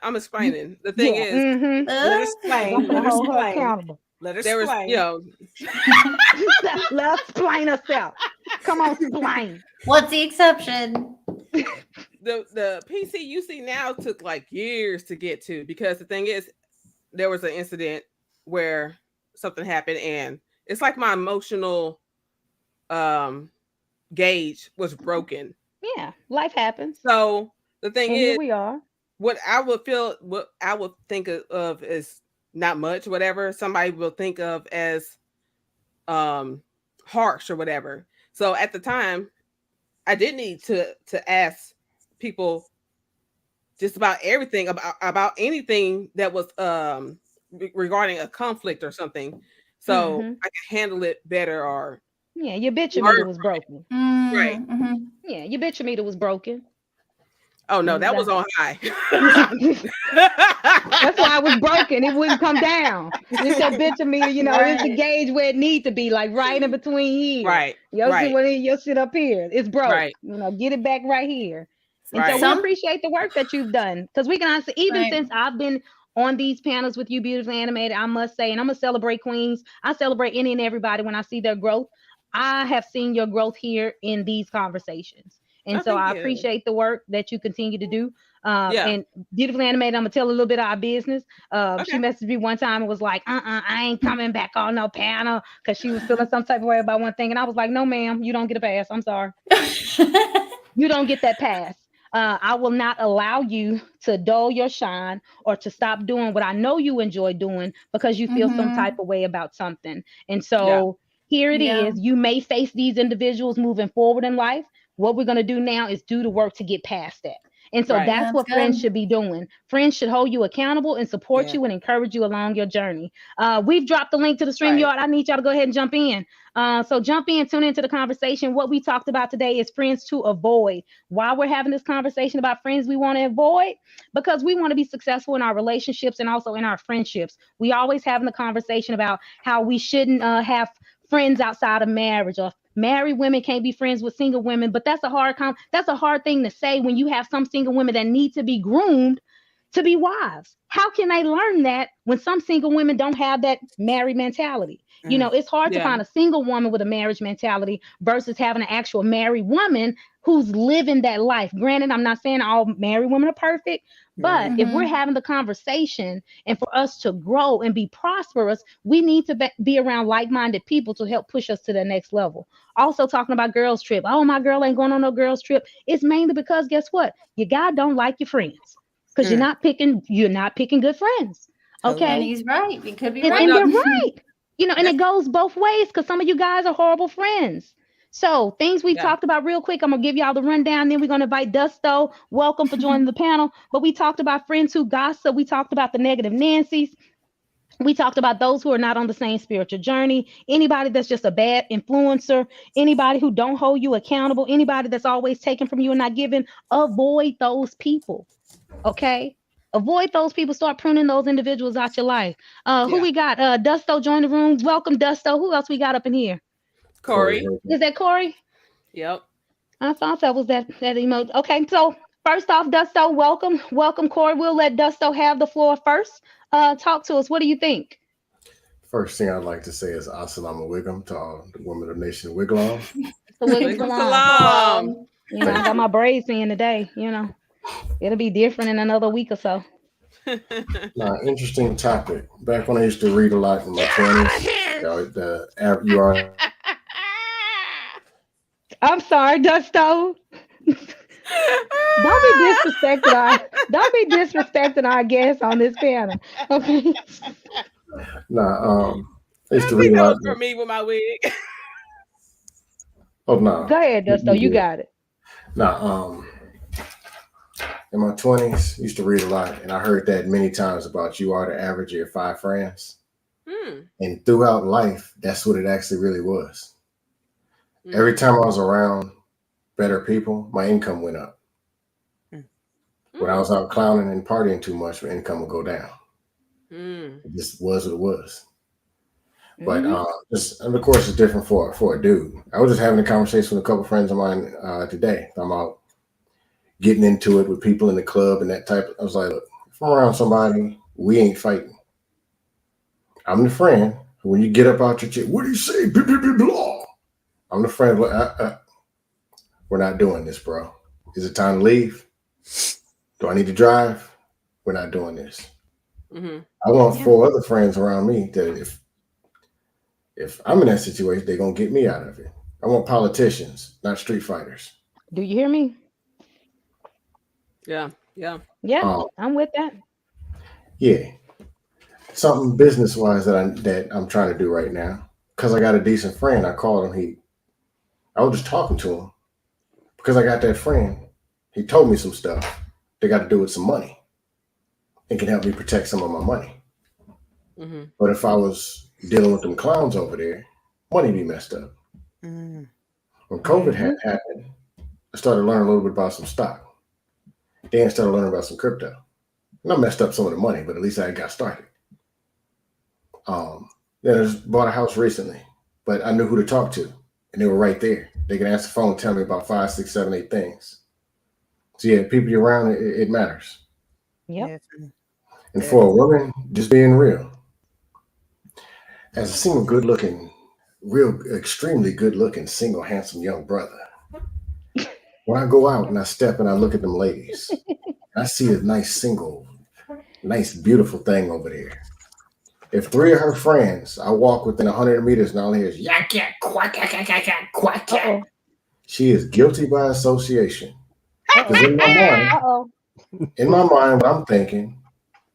I'm explaining. The thing is, let her I'm explain. finna Let her hold her explain. accountable. Let her there was, explain. you know, Let's explain herself. Come on, explain. What's the exception? the PC you see now took like years to get to, because the thing is, there was an incident where something happened, and it's like my emotional gauge was broken. Yeah, life happens. So the thing And is, here we are. what I would think of as not much, whatever, somebody will think of as harsh or whatever. So at the time, I did need to ask people just about everything, about anything that was regarding a conflict or something, so I could handle it better, or yeah, your bitch meter was broken. Right. Yeah, your bitch meter was broken. Oh no, that was on high. That's why I was broken. It wouldn't come down. It's your bitch meter, you know, it's the Right. gauge where it needs to be, like right in between here. Right. Your Right. shit, your shit up here. It's broke. Right. You know, get it back right here. And Right. so we appreciate the work that you've done. Because we can honestly, even Right. since I've been on these panels with you, beautifully animated, I must say, and I'm gonna celebrate queens. I celebrate any and everybody when I see their growth. I have seen your growth here in these conversations. And so thank I you. appreciate the work that you continue to do. Yeah. And beautifully animated, I'm gonna tell a little bit of our business. She Okay. messaged me one time and was like, I ain't coming back on no panel, because she was feeling some type of way about one thing. And I was like, no, ma'am, you don't get a pass. I'm sorry. You don't get that pass. I will not allow you to dull your shine or to stop doing what I know you enjoy doing because you feel some type of way about something. And so here it is. You may face these individuals moving forward in life. What we're going to do now is do the work to get past that. And so Right. that's what friends good. should be doing. Friends should hold you accountable and support you and encourage you along your journey. We've dropped the link to the StreamYard. I need y'all to go ahead and jump in. So jump in, tune into the conversation. What we talked about today is friends to avoid. Why we're having this conversation about friends we want to avoid? Because we want to be successful in our relationships and also in our friendships. We always having the conversation about how we shouldn't have friends outside of marriage, or married women can't be friends with single women. But that's a hard thing to say when you have some single women that need to be groomed to be wives. How can they learn that when some single women don't have that married mentality? You know, it's hard to find a single woman with a marriage mentality versus having an actual married woman who's living that life. Granted, I'm not saying all married women are perfect, but if we're having the conversation and for us to grow and be prosperous, we need to be around like-minded people to help push us to the next level. Also talking about girls trip. Oh, my girl ain't going on no girls trip. It's mainly because guess what? Your guy don't like your friends. Because you're not picking good friends. Okay. And he's right. He could be and, right. and they're right. You know, and it goes both ways because some of you guys are horrible friends. So things we talked about real quick. I'm gonna give y'all the rundown. Then we're gonna invite Dusto. Welcome for joining the panel. But we talked about friends who gossip. We talked about the negative Nancys. We talked about those who are not on the same spiritual journey. Anybody that's just a bad influencer. Anybody who don't hold you accountable. Anybody that's always taking from you and not giving. Avoid those people. Okay. Avoid those people. Start pruning those individuals out your life. Who we got? Dusto joined the room. Welcome, Dusto. Who else we got up in here? Corey. Is that Corey? Yep. I thought that was that emoji. Okay, so first off, Dusto, welcome, Corey. We'll let Dusto have the floor first. Talk to us. What do you think? First thing I'd like to say is Assalamu alaikum to all the women of the nation Wigglon. So Waalaikum salam. You know, I got my braids in today. You know, it'll be different in another week or so. Now, interesting topic. Back when I used to read a lot in my 20s, you are. I'm sorry, Dusto. Don't be disrespecting our guests on this panel. Okay. Nah, I used I to think read a that lot. was for me with my wig. Oh no. Go ahead, Dusto. You got it. Nah, in my 20s, used to read a lot, and I heard that many times about you are the average of your 5 friends. And throughout life, that's what it actually really was. Every time I was around better people, my income went up. When I was out clowning and partying too much, my income would go down. It just was what it was. But and of course, it's different for a dude. I was just having a conversation with a couple of friends of mine today. I'm out getting into it with people in the club and that type. I was like, look, if I'm around somebody, we ain't fighting. I'm the friend. When you get up out your chair, what do you say? Blah, blah, blah, blah. I'm the friend. We're not doing this, bro. Is it time to leave? Do I need to drive? We're not doing this. I want 4 other friends around me that if I'm in that situation, they're going to get me out of it. I want politicians, not street fighters. Do you hear me? Yeah. I'm with that. Yeah. Something business-wise that I'm trying to do right now. Because I got a decent friend. I called him. I was just talking to him. Because I got that friend. He told me some stuff. They got to do with some money. It can help me protect some of my money. But if I was dealing with them clowns over there, money be messed up. When COVID happened, I started learning a little bit about some stock. Then I started learning about some crypto. And I messed up some of the money, but at least I got started. Then I just bought a house recently, but I knew who to talk to. And they were right there. They could answer the phone and tell me about 5, 6, 7, 8 things. So yeah, people you're around, it matters. Yep. And for a woman, just being real. As a single, extremely good-looking, single, handsome young brother, when I go out and I step and I look at them ladies, I see a nice, beautiful thing over there. If 3 of her friends, I walk within 100 meters and all I hear is yak, yak, quack, yak, yak, yak, yak, quack, yak. She is guilty by association. Because in my mind, what I'm thinking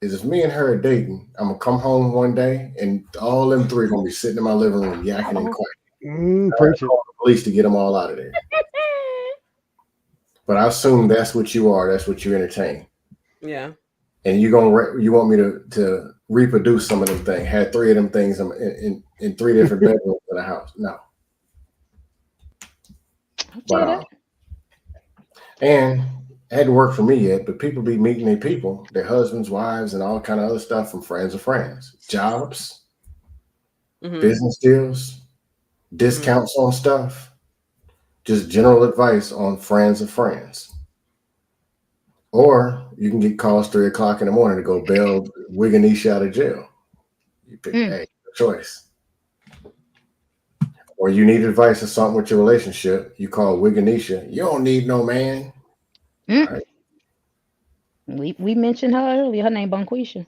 is if me and her are dating, I'm going to come home one day and all them 3 are going to be sitting in my living room yakking and quacking. I call the police to get them all out of there. But I assume that's what you are. That's what you entertain. Yeah. And you want me to reproduce some of them things. Had 3 of them things in 3 different bedrooms in the house. No. But and it hadn't worked for me yet, but people be meeting their husbands, wives, and all kind of other stuff from friends of friends. Jobs, business deals, discounts on stuff, just general advice on friends of friends. Or you can get calls 3 o'clock in the morning to go bail Wiganisha out of jail. You pick a choice. Or you need advice or something with your relationship, you call Wiganisha. You don't need no man. Right. We mentioned her earlier. Her name Bonquisha.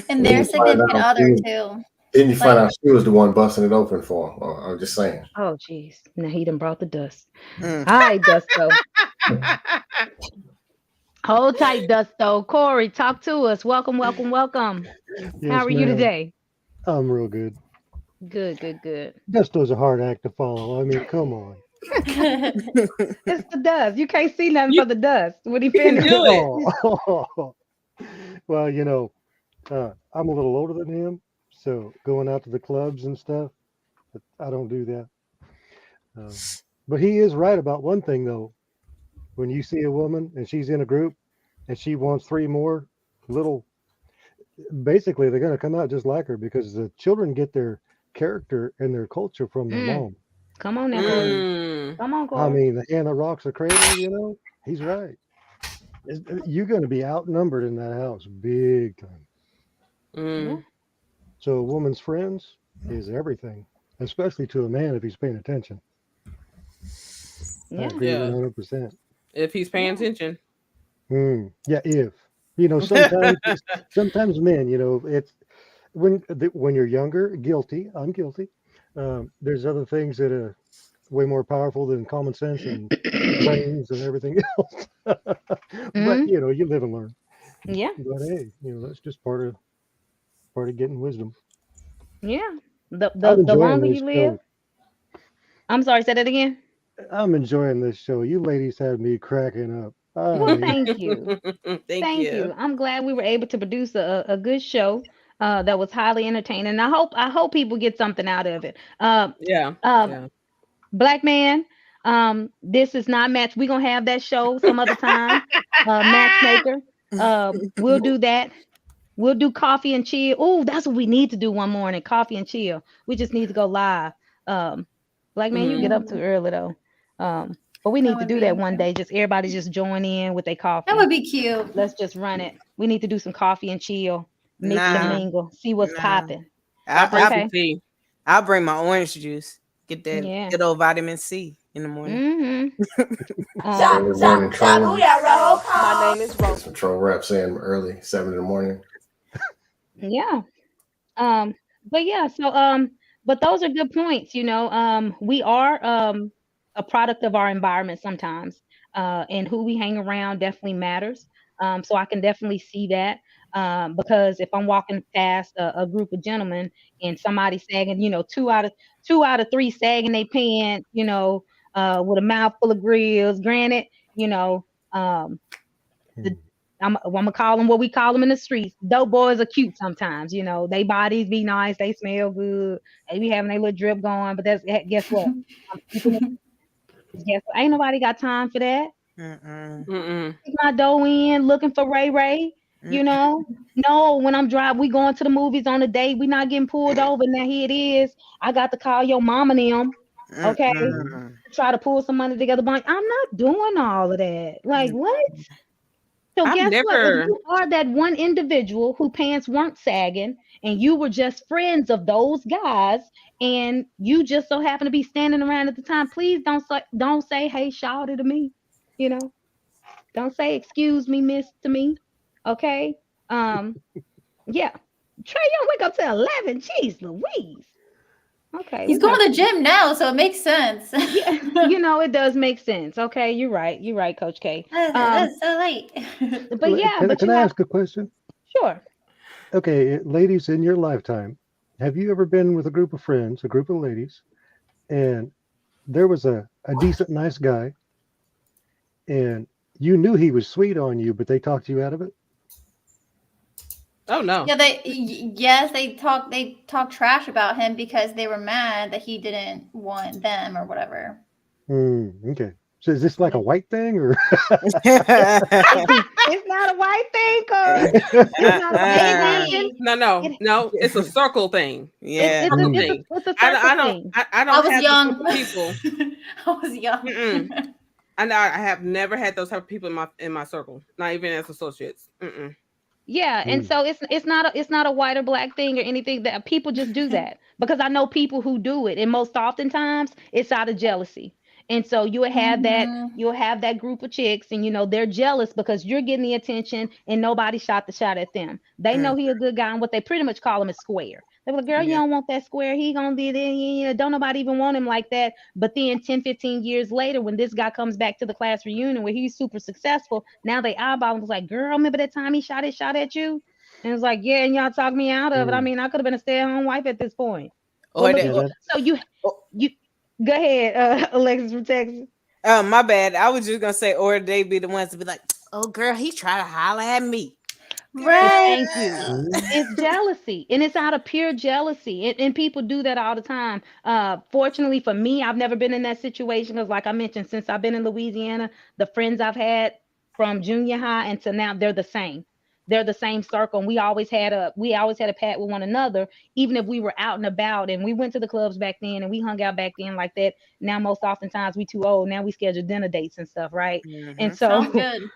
And their significant other too. Then you find out she was the one busting it open for him. I'm just saying. Oh, jeez. Now he done brought the dust. All right, Dusto. Hold tight, Dusto. Corey, talk to us. Welcome. Yes, how are you today? I'm real good. Good. Dusto's a hard act to follow. I mean, come on. It's the dust. You can't see nothing for the dust when he finished. Do it. Well, I'm a little older than him, so going out to the clubs and stuff, I don't do that. But he is right about one thing, though. When you see a woman and she's in a group and she wants 3 more basically they're going to come out just like her because the children get their character and their culture from their mom. Come on now, Corey. Come on, I Corey. mean, the hand that rocks the cradle, he's right. You're going to be outnumbered in that house big time. Yeah. So a woman's friends is everything, especially to a man if he's paying attention. I Yeah. agree 100%. If he's paying attention. Yeah, if sometimes men, it's when you're younger, guilty. I'm guilty. There's other things that are way more powerful than common sense and brains and everything else. But you live and learn. Yeah. But hey, that's just part of getting wisdom. Yeah. I'm The enjoying longer this you live. show. I'm sorry, say that again. I'm enjoying this show. You ladies have me cracking up. Well, thank you. Thank you. I'm glad we were able to produce a good show that was highly entertaining. And I hope people get something out of it. Yeah. Black man, this is not match. We're gonna have that show some other time. Matchmaker. We'll do that. We'll do coffee and chill. Oh, that's what we need to do one morning. Coffee and chill. We just need to go live. Black man, you get up too early though. But we need to do that one day. Just everybody just join in with their coffee. That would be cute. Let's just run it. We need to do some coffee and chill, mix and mingle, see what's popping. I'll bring my orange juice. Get that good old vitamin C in the morning. My name is Rose. Patrol rep saying early, 7 in the morning. Yeah. But yeah, so but those are good points, we are a product of our environment sometimes. And who we hang around definitely matters. So I can definitely see that. Because if I'm walking past a group of gentlemen and somebody sagging, two out of three sagging they pants, with a mouthful of grills, granted, I'm gonna call them what we call them in the streets. Dope boys are cute sometimes, they bodies be nice, they smell good, they be having their little drip going. But guess what? Ain't nobody got time for that. Take my dough in looking for Ray. No, when I'm driving, we going to the movies on a date. We not getting pulled over. Now here it is. I got to call your mama and them. Okay, try to pull some money together. But I'm not doing all of that. Like what? So what? If you are that one individual who pants weren't sagging and you were just friends of those guys and you just so happen to be standing around at the time, please don't say, hey, shawty to me. Don't say, excuse me, miss to me. Okay. Yeah. Trey Young wake up to 11. Jeez Louise. Okay. He's going to the gym now, so it makes sense. Yeah, it does make sense. Okay, you're right. You're right, Coach K. That's so late. But yeah, can I ask a question? Sure. Okay, ladies, in your lifetime, have you ever been with a group of friends, a group of ladies, and there was a decent, nice guy, and you knew he was sweet on you, but they talked you out of it? Oh no. Yeah, they talk trash about him because they were mad that he didn't want them or whatever. Okay. So is this like a white thing or it's not a white thing, Coach. No, it's a circle thing. Yeah. It's a circle thing. I was young. People. I was young. I have never had those type of people in my circle, not even as associates. Yeah, and so it's not a white or black thing or anything. That people just do that because I know people who do it, and most oftentimes it's out of jealousy. And so you'll have that group of chicks, and they're jealous because you're getting the attention and nobody shot the shot at them. They know he a good guy, and what they pretty much call him is square. They're like, girl, you don't want that square. He gonna be there. Don't nobody even want him like that. But then 10, 15 years later, when this guy comes back to the class reunion where he's super successful, now they eyeball him. Was like, girl, remember that time he shot his shot at you? And it's like, yeah, and y'all talked me out of it. I mean, I could have been a stay-at-home wife at this point. So you go ahead, Alexis from Texas. Oh, my bad. I was just gonna say, or they be the ones to be like, oh girl, he tried to holler at me. Right. Thank you. It's jealousy, and it's out of pure jealousy, and people do that all the time. Fortunately for me, I've never been in that situation because, like I mentioned, since I've been in Louisiana, the friends I've had from junior high until now, they're the same. they're the same circle, and we always had a pact with one another, even if we were out and about and we went to the clubs back then and we hung out back then like that. Now most oftentimes we too old. Now we schedule dinner dates and stuff, right? And Sounds so good.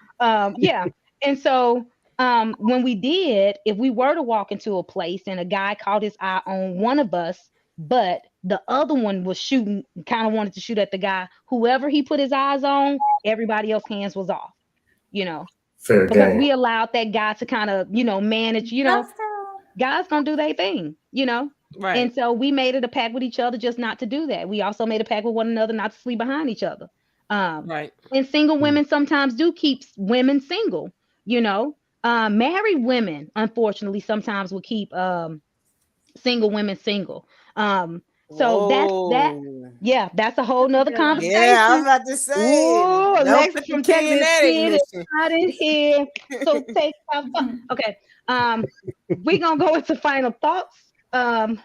yeah. And so when we did, if we were to walk into a place and a guy caught his eye on one of us, but the other one was shooting, kind of wanted to shoot at the guy, whoever he put his eyes on, everybody else's hands was off, you know, Fair because game. we allowed that guy to kind of, manage, That's so. guys gonna do their thing, Right. And so we made it a pact with each other just not to do that. We also made a pact with one another not to sleep behind each other. Right. And single women sometimes do keep women single, you know. Married women, unfortunately, sometimes will keep single women single. So that's that. Whoa. Yeah, that's a whole That's a nother good one. Yeah, I was conversation. about to say, Ooh, don't Alexis put the from key in Texas that kid is ignition. not in here. So take okay. We're gonna go into final thoughts.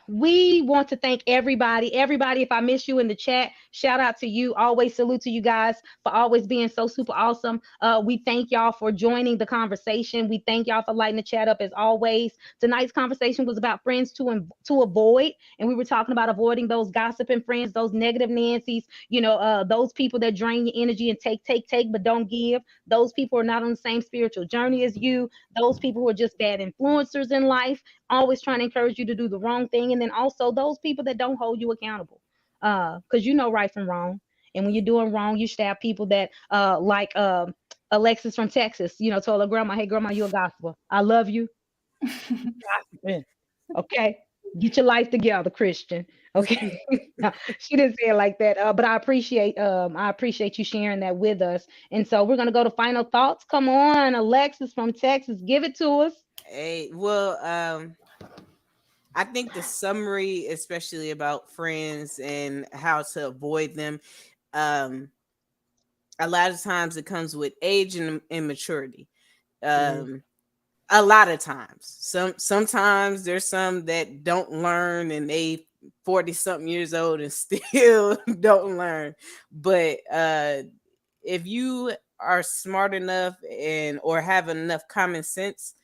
We want to thank everybody. Everybody, if I miss you in the chat, shout out to you. Always salute to you guys for always being so super awesome. We thank y'all for joining the conversation. We thank y'all for lighting the chat up as always. Tonight's conversation was about friends to avoid, and we were talking about avoiding those gossiping friends, those negative Nancy's, those people that drain your energy and take, but don't give. Those people are not on the same spiritual journey as you. Those people who are just bad influencers in life, always trying to encourage you to do the wrong thing. And then also those people that don't hold you accountable. Because you know right from wrong. And when you're doing wrong, you should have people that like Alexis from Texas, told her grandma, hey grandma, you're a gospel. I love you. Okay. Get your life together, Christian. Okay. She didn't say it like that. But I appreciate you sharing that with us. And so we're gonna go to final thoughts. Come on, Alexis from Texas. Give it to us. Hey, well, I think the summary, especially about friends and how to avoid them, um, a lot of times it comes with age and immaturity. A lot of times, sometimes there's some that don't learn, and they 40 something years old and still don't learn. But if you are smart enough or have enough common sense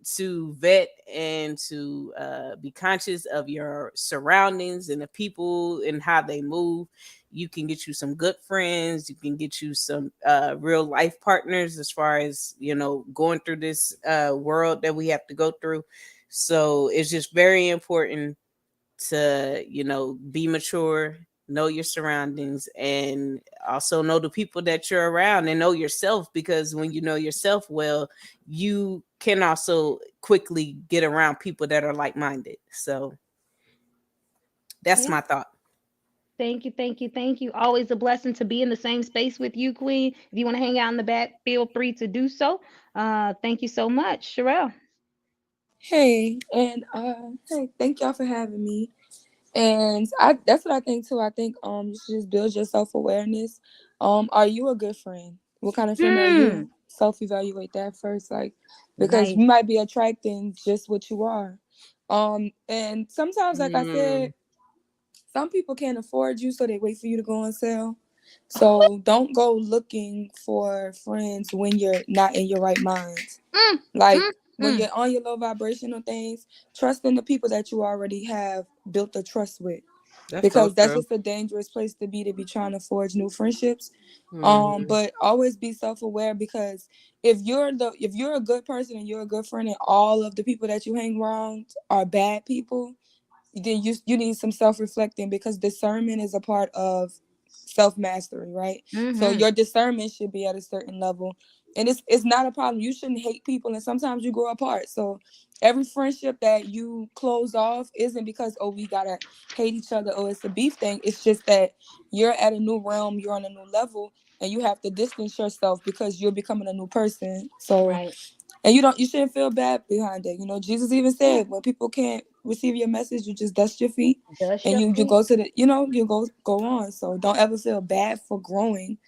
to vet and to be conscious of your surroundings and the people and how they move, you can get you some good friends. You can get you some real life partners as far as, going through this world that we have to go through. So it's just very important to, be mature, know your surroundings, and also know the people that you're around, and know yourself, because when you know yourself well, you can also quickly get around people that are like-minded. So that's my thought. Thank you, thank you, thank you. Always a blessing to be in the same space with you, Queen. If you want to hang out in the back, feel free to do so. Thank you so much, Sherelle. Hey, and hey, thank y'all for having me. And that's what I think too. I think you should just build your self-awareness. Are you a good friend? What kind of friend are you? Self-evaluate that first, because you might be attracting just what you are. And sometimes, like I said, some people can't afford you, so they wait for you to go on sale. So don't go looking for friends when you're not in your right mind. When you're on your low vibrational things, trust in the people that you already have built a trust with. Because that's just a dangerous place to be trying to forge new friendships. But always be self-aware, because if you're a good person and you're a good friend and all of the people that you hang around are bad people, then you need some self-reflecting, because discernment is a part of self-mastery, right? So your discernment should be at a certain level, and it's not a problem. You shouldn't hate people, and sometimes you grow apart. So every friendship that you close off isn't because we gotta hate each other or it's a beef thing. It's just that you're at a new realm, you're on a new level, and you have to distance yourself because you're becoming a new person. So and you shouldn't feel bad behind it. Jesus even said when people can't receive your message, you just dust your feet and you go to the, you go on. So don't ever feel bad for growing,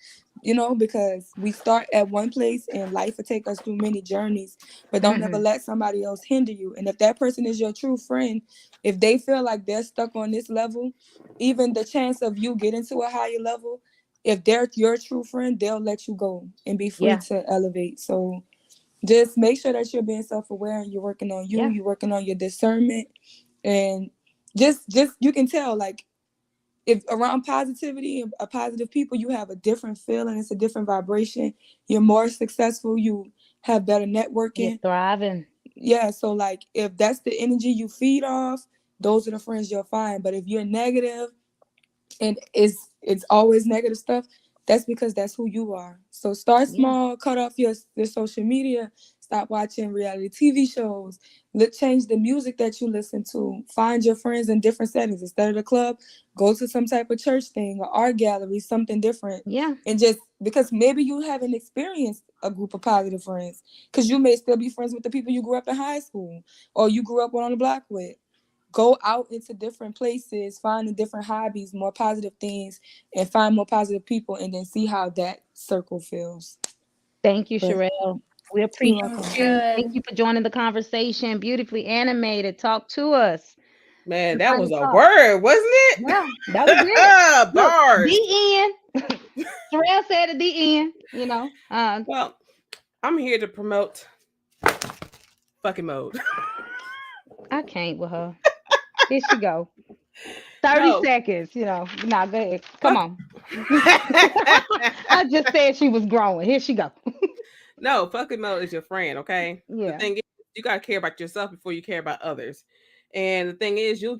because we start at one place and life will take us through many journeys, but don't ever let somebody else hinder you. And if that person is your true friend, if they feel like they're stuck on this level, even the chance of you getting to a higher level, if they're your true friend, they'll let you go and be free to elevate. So just make sure that you're being self-aware and you're working on you. Yeah. You're working on your discernment, and just you can tell, like, if around positivity and positive people, you have a different feeling. It's a different vibration. You're more successful. You have better You're networking. thriving. Yeah. So like, if that's the energy you feed off, those are the friends you'll find. But if you're negative and it's always negative stuff, that's because that's who you are. So start Yeah. small, cut off your social media, stop watching reality TV shows, change the music that you listen to, find your friends in different settings. Instead of the club, go to some type of church thing or art gallery, something different. Yeah. And just because maybe you haven't experienced a group of positive friends, because you may still be friends with the people you grew up in high school or you grew up on the block with. Go out into different places, find the different hobbies, more positive things, and find more positive people, and then see how that circle feels. Thank you, But Sherelle. We you're appreciate welcome. you. Thank Good. you for joining the conversation. Beautifully animated. Talk to us. Man, Your that final was a thought. word, wasn't it? Yeah, that was it. Look, Bars. the end. Sherelle said at the end, you know. Well, I'm here to promote fucking mode. I can't with her. Here she go. 30 No. seconds, you know. Nah, go ahead. Come on. I just said she was growing. Here she go. No, fucking mode is your friend, okay? The Yeah. thing is, you gotta care about yourself before you care about others. And the thing is, you'll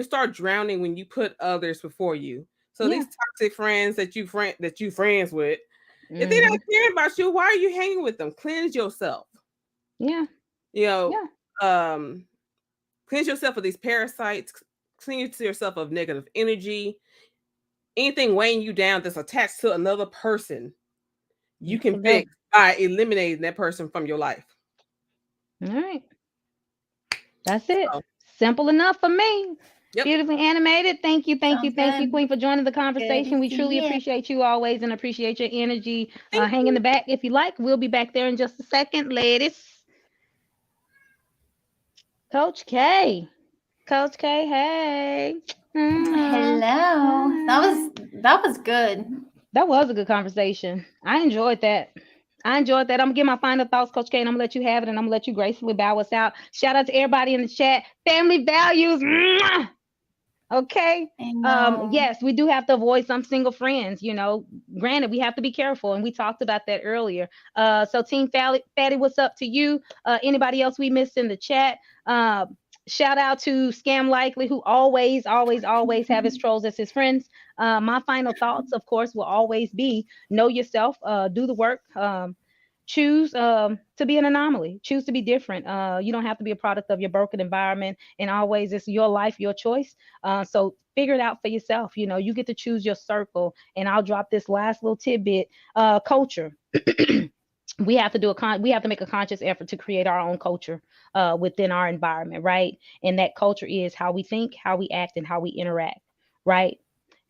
start drowning when you put others before you. So Yeah. these toxic friends that you friends with, if they Mhm. don't care about you, why are you hanging with them? Cleanse yourself. Yeah. You know, Yeah. cleanse yourself of these parasites, cleanse yourself of negative energy. Anything weighing you down that's attached to another person, you can Let it go. fix by eliminating that person from your life. All right. That's it. So, Simple enough for me. yep. Beautifully animated. Thank you, Sounds thank you, good. Queen, for joining the Good conversation. to We truly see you. appreciate you always and appreciate your energy. Thank Hang in the back if you like. We'll be back there in just a second, ladies. Coach K. Coach K, hey. Hello. That was good. That was a good conversation. I enjoyed that. I'm gonna get my final thoughts, Coach K, and I'm gonna let you have it, and I'm gonna let you gracefully bow us out. Shout out to everybody in the chat. Family values. Mwah! Okay. I know. Yes, we do have to avoid some single friends, you know. Granted, we have to be careful, and we talked about that earlier. So Team Fatty, what's up to you? Anybody else we missed in the chat? Uh, Shout out to Scam Likely, who always have his trolls as his friends. My final thoughts, of course, will always be know yourself, do the work. Choose to be an anomaly, choose to be different. You don't have to be a product of your broken environment, and always it's your life, your choice. So figure it out for yourself. You know, you get to choose your circle. And I'll drop this last little tidbit. Culture. We have to we have to make a conscious effort to create our own culture within our environment, right? And that culture is how we think, how we act, and how we interact, right?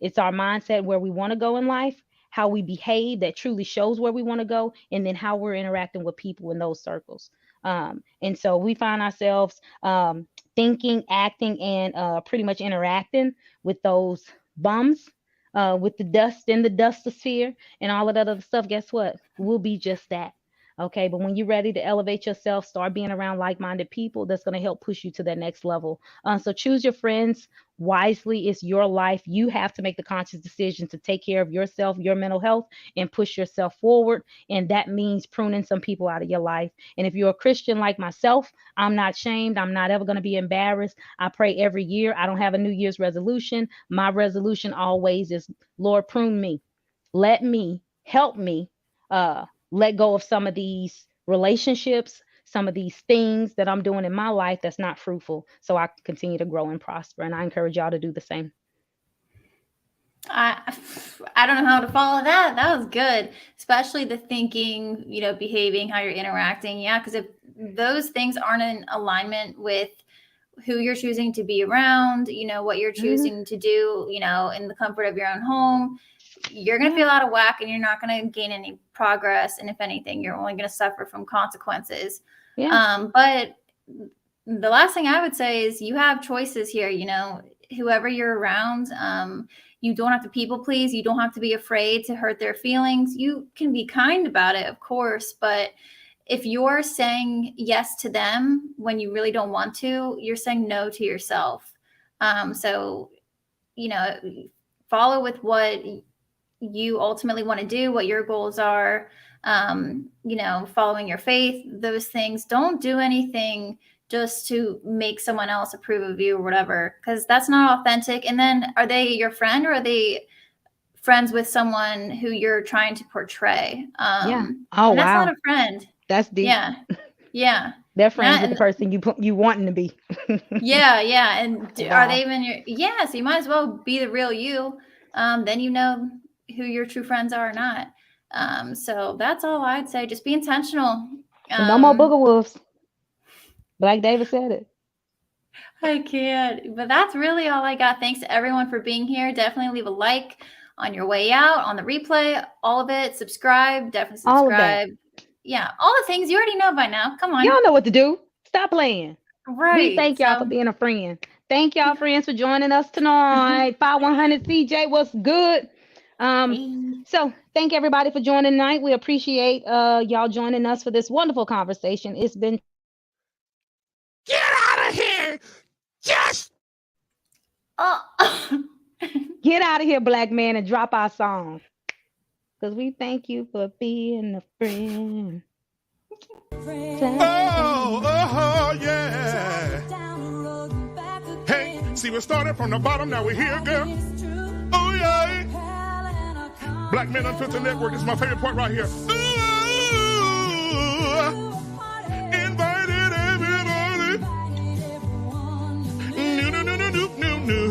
It's our mindset where we want to go in life, how we behave that truly shows where we want to go, and then how we're interacting with people in those circles. And so we find ourselves thinking, acting, and pretty much interacting with those bums, with the dust in the dustosphere and all of that other stuff. Guess what? We'll be just that. Okay, but when you're ready to elevate yourself, start being around like-minded people. That's going to help push you to that next level. So choose your friends wisely. It's your life. You have to make the conscious decision to take care of yourself, your mental health, and push yourself forward. And that means pruning some people out of your life. And if you're a Christian like myself, I'm not shamed. I'm not ever going to be embarrassed. I pray every year. I don't have a New Year's resolution. My resolution always is, Lord, prune me. Let me, help me let go of some of these relationships, some of these things that I'm doing in my life that's not fruitful, so I can continue to grow and prosper. And I encourage y'all to do the same. I don't know how to follow that. That was good, especially the thinking, you know, behaving, how you're interacting. Yeah, because if those things aren't in alignment with who you're choosing to be around, you know, what you're choosing to do, you know, in the comfort of your own home, you're going to feel out of whack and you're not going to gain any progress. And if anything, you're only going to suffer from consequences. But the last thing I would say is you have choices here, you know, whoever you're around. You don't have to people please. You don't have to be afraid to hurt their feelings. You can be kind about it, of course, but if you're saying yes to them when you really don't want to, you're saying no to yourself. So, you know, follow with what you ultimately want to do, what your goals are, you know, following your faith, those things. Don't do anything just to make someone else approve of you or whatever, because that's not authentic. And then are they your friend, or are they friends with someone who you're trying to portray? Yeah. Oh, and that's wow. not a friend. That's deep. Yeah. Yeah. They're friends with the person you wanting to be. Yeah. Yeah. And Wow. are they even your, yeah. So you might as well be the real you. Then you know who your true friends are or not. So that's all I'd say. Just be intentional. No more booger wolves. Black David said it. I can't. But that's really all I got. Thanks to everyone for being here. Definitely leave a like on your way out, on the replay, all of it. Subscribe. Definitely subscribe. All of that. Yeah, all the things you already know by now. Come on. Y'all know what to do. Stop playing. Right. We thank y'all for being a friend. Thank y'all, friends, for joining us tonight. 5100 CJ, what's good? So thank everybody for joining tonight. We appreciate y'all joining us for this wonderful conversation. It's been Get out of here! Just get out of here, black man, and drop our song. Because we thank you for being a friend. Oh, yeah. Hey, see, we started from the bottom, now we're here, girl. Oh, yeah. Black Men Unfiltered Network is my favorite part right here. Ooh, invited everybody. No.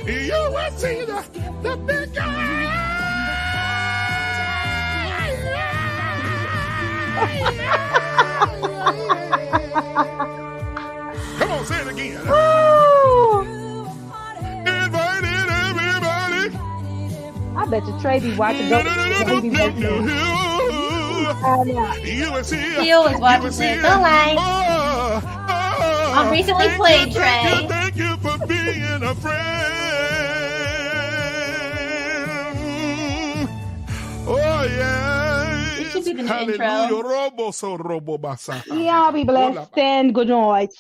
You will see the big guy. Come on, say it again. Invited everybody. I bet you Trey be watching. You will see. He always watches it. Don't lie. I'm recently played, Trey. Thank you for being a friend. Oh, yeah. It should be the Hallelujah. intro. Robo so robo basa. Y'all be blessed and good night.